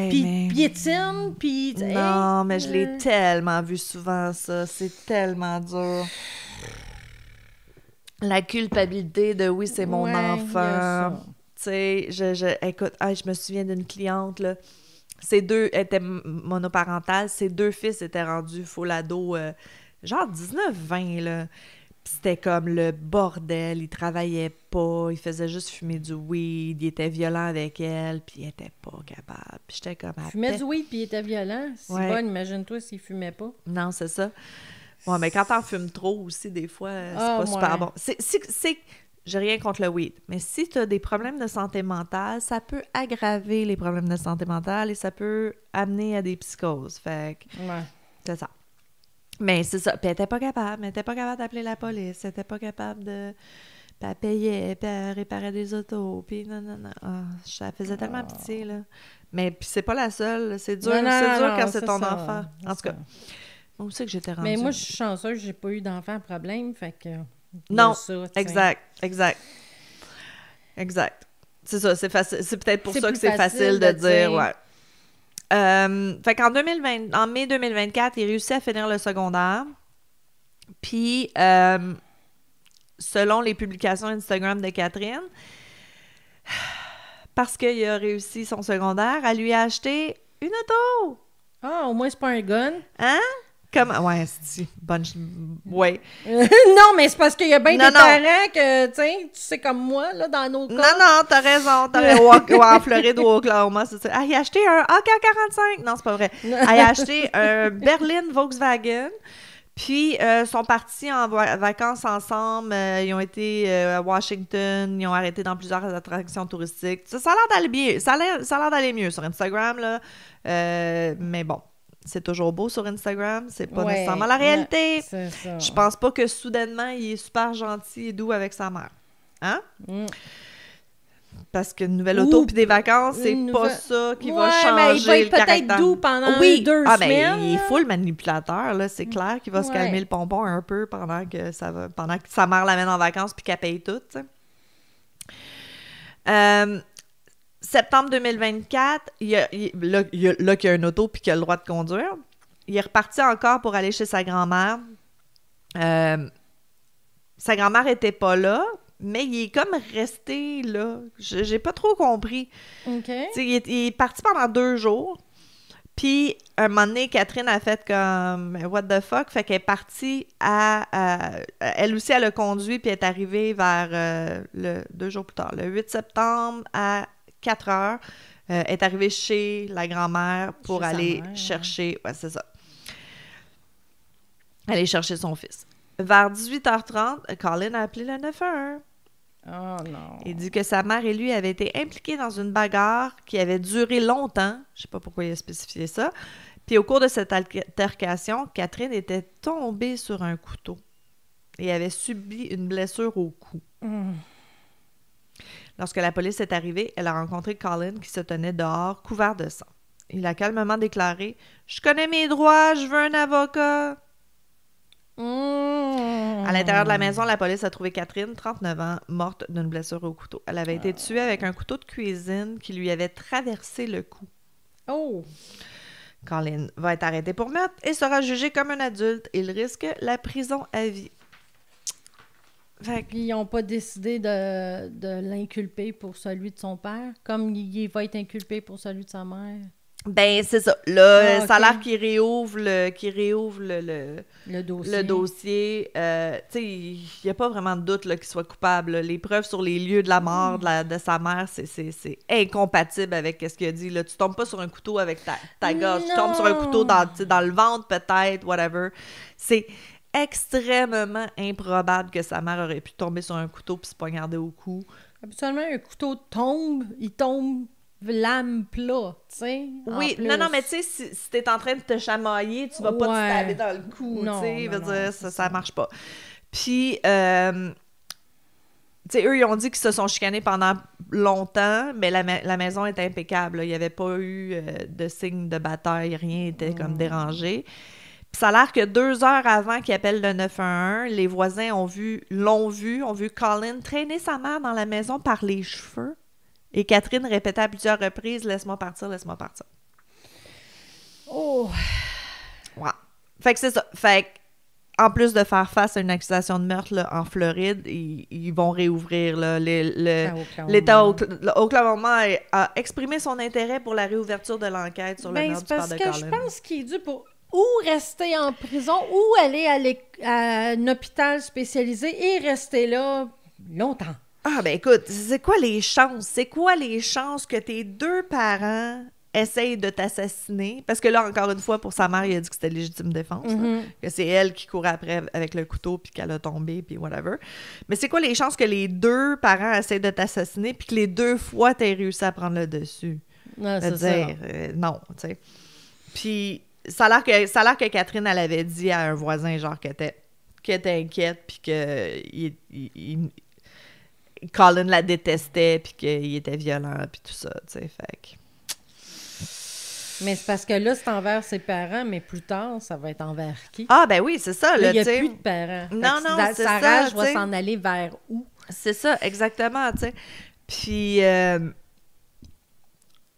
puis piétine, puis... Non, mais je l'ai tellement vu souvent, ça. C'est tellement dur. La culpabilité de « oui, c'est mon enfant ». sais, écoute, je me souviens d'une cliente, là. Ses deux étaient monoparentales. Ses deux fils étaient rendus full ado, genre 19-20, là. Puis c'était comme le bordel. Il travaillait pas. Il faisait juste fumer du weed. Il était violent avec elle. Puis il était pas capable. Puis j'étais comme... Il fumait du weed puis il était violent. C'est Ouais. bon, imagine-toi s'il fumait pas. Non, c'est ça. Ouais, mais quand t'en fumes trop aussi, des fois, c'est pas super bon. J'ai rien contre le weed, mais si tu as des problèmes de santé mentale, ça peut aggraver les problèmes de santé mentale et ça peut amener à des psychoses. Fait que c'est ça. Mais c'est ça. Puis elle était pas capable. Elle était pas capable d'appeler la police. Elle était pas capable de... Puis elle payait, puis elle réparait des autos, puis non. Ça faisait tellement pitié, là. Mais puis c'est pas la seule. C'est dur, quand c'est ton enfant. En tout cas, moi aussi que j'étais rendue. Mais moi, je suis chanceuse, j'ai pas eu d'enfant à problème, fait que... Non, ça, exact. C'est ça, c'est facile. C'est peut-être pour ça que c'est facile de dire, ouais. Fait qu'en en mai 2024, il réussit à finir le secondaire. Puis, selon les publications Instagram de Catherine, parce qu'il a réussi son secondaire, elle lui a acheté une auto. Ah, au moins, c'est pas un gun. Hein? Ouais, c'est bonne... Ouais. Non, mais c'est parce qu'il y a bien des parents que, tu sais, comme moi, là, dans nos cas. Non, t'as raison. Ou en Floride ou au Oklahoma, c'est ça. Il a acheté un AK-47. Non, c'est pas vrai. Il a acheté un Berlin Volkswagen. Puis, sont partis en vacances ensemble. Ils ont été à Washington. Ils ont arrêté dans plusieurs attractions touristiques. Ça a l'air d'aller bien. Ça a l'air d'aller mieux sur Instagram, là. Mais bon. C'est toujours beau sur Instagram, c'est pas nécessairement la réalité. C'est ça. Je pense pas que soudainement, il est super gentil et doux avec sa mère. Hein? Parce qu'une nouvelle auto puis des vacances, c'est pas ça qui va changer le caractère. Mais il va être peut-être doux pendant 2 semaines. Ben, il est full manipulateur, là. C'est clair qu'il va se calmer le pompon un peu pendant que sa mère l'amène en vacances puis qu'elle paye tout, tu sais. Septembre 2024, là qu'il y a une auto puis qu'il a le droit de conduire. Il est reparti encore pour aller chez sa grand-mère. Sa grand-mère était pas là, mais il est comme resté là. J'ai pas trop compris. OK. Il est parti pendant 2 jours. Puis, un moment donné, Catherine a fait comme « What the fuck? » Fait qu'elle est partie elle aussi, elle a conduit puis elle est arrivée vers 2 jours plus tard. Le 8 septembre à 4 heures, est arrivée chez la grand-mère pour aller chercher... Ouais, c'est ça. Aller chercher son fils. Vers 18h30, Colin a appelé le 911. Oh non. Il dit que sa mère et lui avaient été impliqués dans une bagarre qui avait duré longtemps. Je sais pas pourquoi il a spécifié ça. Puis au cours de cette altercation, Catherine était tombée sur un couteau et avait subi une blessure au cou. Lorsque la police est arrivée, elle a rencontré Colin qui se tenait dehors, couvert de sang. Il a calmement déclaré « Je connais mes droits, je veux un avocat. » À l'intérieur de la maison, la police a trouvé Catherine, 39 ans, morte d'une blessure au couteau. Elle avait été tuée avec un couteau de cuisine qui lui avait traversé le cou. Oh! Colin va être arrêté pour meurtre et sera jugé comme un adulte. Il risque la prison à vie. Puis ils n'ont pas décidé de l'inculper pour celui de son père, comme il va être inculpé pour celui de sa mère. Ben, c'est ça. Là, ça a l'air qu'il réouvre le dossier. Tu sais, il n'y a pas vraiment de doute là, qu'il soit coupable. Là. Les preuves sur les lieux de la mort de sa mère, c'est incompatible avec ce qu'il a dit. Là. Tu tombes pas sur un couteau avec ta gorge. Tu tombes sur un couteau dans le ventre, peut-être, whatever. C'est extrêmement improbable que sa mère aurait pu tomber sur un couteau puis se poignarder au cou. Habituellement, un couteau il tombe lame plat, tu sais. Oui, non, mais tu sais, si t'es en train de te chamailler, tu vas pas te stabber dans le cou, tu sais, ça marche pas. Puis, tu sais, eux, ils ont dit qu'ils se sont chicanés pendant longtemps, mais la maison était impeccable, là. Il n'y avait pas eu de signe de bataille, rien n'était comme dérangé. Puis ça a l'air que 2 heures avant qu'il appelle le 911, les voisins ont vu Colin traîner sa mère dans la maison par les cheveux. Et Catherine répétait à plusieurs reprises « Laisse-moi partir, laisse-moi partir. » Oh! Ouais. Fait que c'est ça. Fait en plus de faire face à une accusation de meurtre là, en Floride, ils vont réouvrir là, l'État Oklahoma a exprimé son intérêt pour la réouverture de l'enquête sur le meurtre du père de Colin. Parce que je pense qu'il est dû pour ou rester en prison ou aller à un hôpital spécialisé et rester là longtemps. Ah, ben écoute, c'est quoi les chances? C'est quoi les chances que tes deux parents essayent de t'assassiner? Parce que là, encore une fois, pour sa mère, il a dit que c'était légitime défense. Là, que c'est elle qui courait après avec le couteau, puis qu'elle a tombé, puis whatever. Mais c'est quoi les chances que les deux parents essayent de t'assassiner, puis que les deux fois, t'aies réussi à prendre le dessus? Non, c'est ça. Non, tu sais. Puis, ça a l'air que Catherine, elle avait dit à un voisin, genre, qu'elle était inquiète, puis que Colin la détestait, puis qu'il était violent, puis tout ça, tu sais, fait que... Mais c'est parce que là, c'est envers ses parents, mais plus tard, ça va être envers qui? Ah, ben oui, c'est ça, là, il n'y a t'sais. plus de parents. Non, non, c'est ça, sa rage va s'en aller vers où? C'est ça, exactement, tu sais. Puis,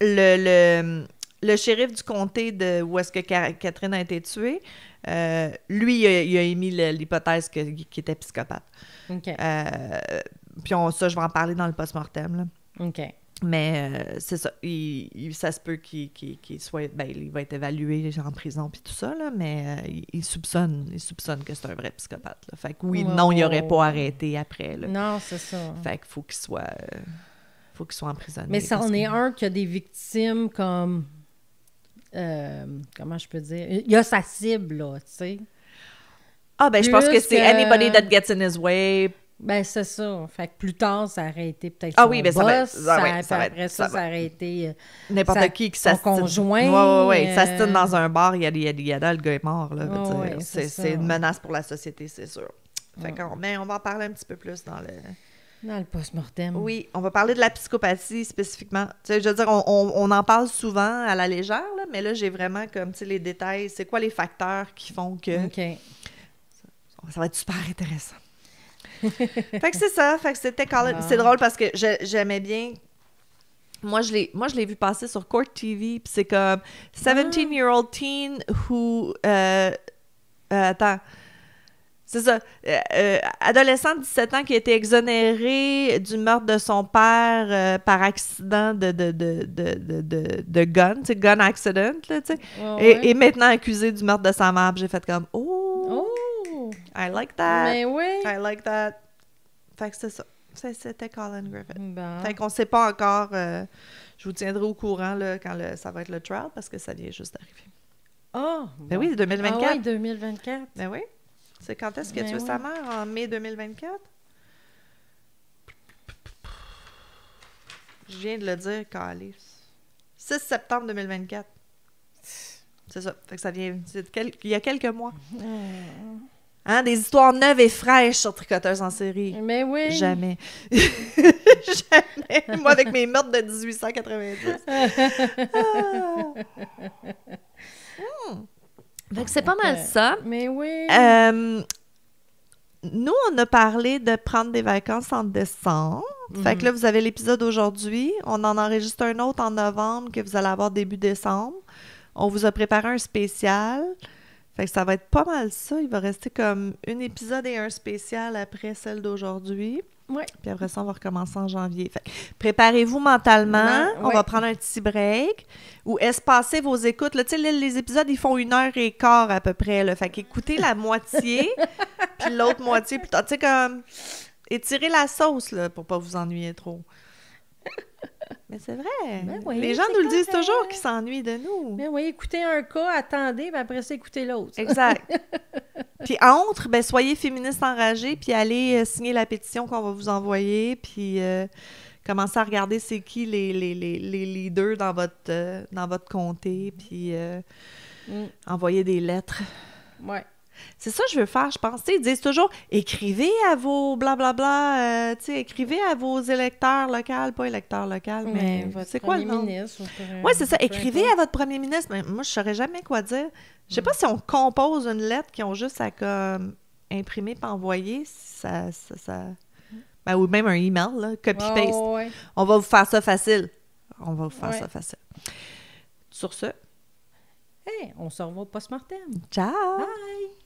le shérif du comté où est-ce que Catherine a été tuée, lui, il a émis l'hypothèse qu'il était psychopathe. OK. Puis ça, je vais en parler dans le post-mortem, là. OK. Mais c'est ça, ça se peut qu'il soit... Ben, il va être évalué en prison puis tout ça, là, mais il soupçonne que c'est un vrai psychopathe, là. Fait que oui, non, il n'aurait pas arrêté après, là. Non, c'est ça. Fait qu'il faut qu'il soit emprisonné. Mais c'en est un qui a des victimes comme... comment je peux dire? Il a sa cible, là, tu sais. Ah, ben, je pense que c'est anybody that gets in his way. Ben, c'est ça. Fait que plus tard, ça aurait été peut-être son boss. Après ça aurait été... n'importe qui son conjoint. Oui. S'astine dans un bar, il y a le gars est mort, là. C'est une menace pour la société, c'est sûr. Fait mais on va en parler un petit peu plus dans le post-mortem. Oui, on va parler de la psychopathie spécifiquement. Tu sais, je veux dire, on en parle souvent à la légère, là, mais là, j'ai vraiment comme, tu sais, les détails. C'est quoi les facteurs qui font que... OK. Ça va être super intéressant. Fait que c'est ça. Fait que c'était Colin. C'est drôle parce que j'aimais bien... Moi, je l'ai vu passer sur Court TV, puis c'est comme 17-year-old teen who... attends... C'est ça. Adolescent de 17 ans qui a été exonéré du meurtre de son père par accident de gun, tu sais, gun accident, là, tu sais. Et maintenant accusé du meurtre de sa mère. J'ai fait comme, I like that. Mais oui. I like that. Fait que c'est ça. C'était Colin Griffith. Bon. Fait qu'on sait pas encore. Je vous tiendrai au courant là, quand ça va être le trial parce que ça vient juste d'arriver. Ah! Ben oui, 2024. Ah oui, 2024. Ben oui. C'est quand est-ce que tu as sa mère? En mai 2024? Je viens de le dire, Calice. 6 septembre 2024. C'est ça. Fait que ça vient... il y a quelques mois. Hein, des histoires neuves et fraîches sur Tricoteuse en série. Mais oui. Jamais. Jamais. Moi, avec mes meurtres de 1890. Fait que c'est pas mal ça. Mais oui. Nous, on a parlé de prendre des vacances en décembre. Fait que là, vous avez l'épisode aujourd'hui. On en enregistre un autre en novembre que vous allez avoir début décembre. On vous a préparé un spécial. Fait que ça va être pas mal ça. Il va rester comme un épisode et un spécial après celle d'aujourd'hui. Oui. Puis après ça, on va recommencer en janvier. Fait que préparez-vous mentalement. On va prendre un petit break. Ou espacez vos écoutes. Là, tu sais, les épisodes, ils font 1h15 à peu près. Là. Fait qu'écoutez la moitié, puis l'autre moitié plus tard. Tu sais, comme... Étirez la sauce, là, pour pas vous ennuyer trop. Mais c'est vrai. Ben oui, les gens nous le disent toujours qu'ils s'ennuient de nous. Ben oui, écoutez un cas, attendez, puis après ça, écoutez l'autre. Exact. Puis entre, ben soyez féministes enragés, puis allez signer la pétition qu'on va vous envoyer, puis commencez à regarder c'est qui les leaders dans votre comté, puis envoyer des lettres. Ouais. C'est ça que je veux faire, je pense. T'sais, ils disent toujours « Écrivez à vos blablabla, écrivez à vos électeurs locaux, pas électeurs locaux, mais c'est quoi le nom? Oui, c'est ça. Écrivez à votre premier ministre. Mais moi, je ne saurais jamais quoi dire. Je sais pas si on compose une lettre qui ont juste à comme imprimer et envoyer, ça... Ben, ou même un email, là, copy-paste. Ouais. On va vous faire ça facile. Ça facile. Sur ce... Hey, on se revoit au post-mortem. Ciao! Bye!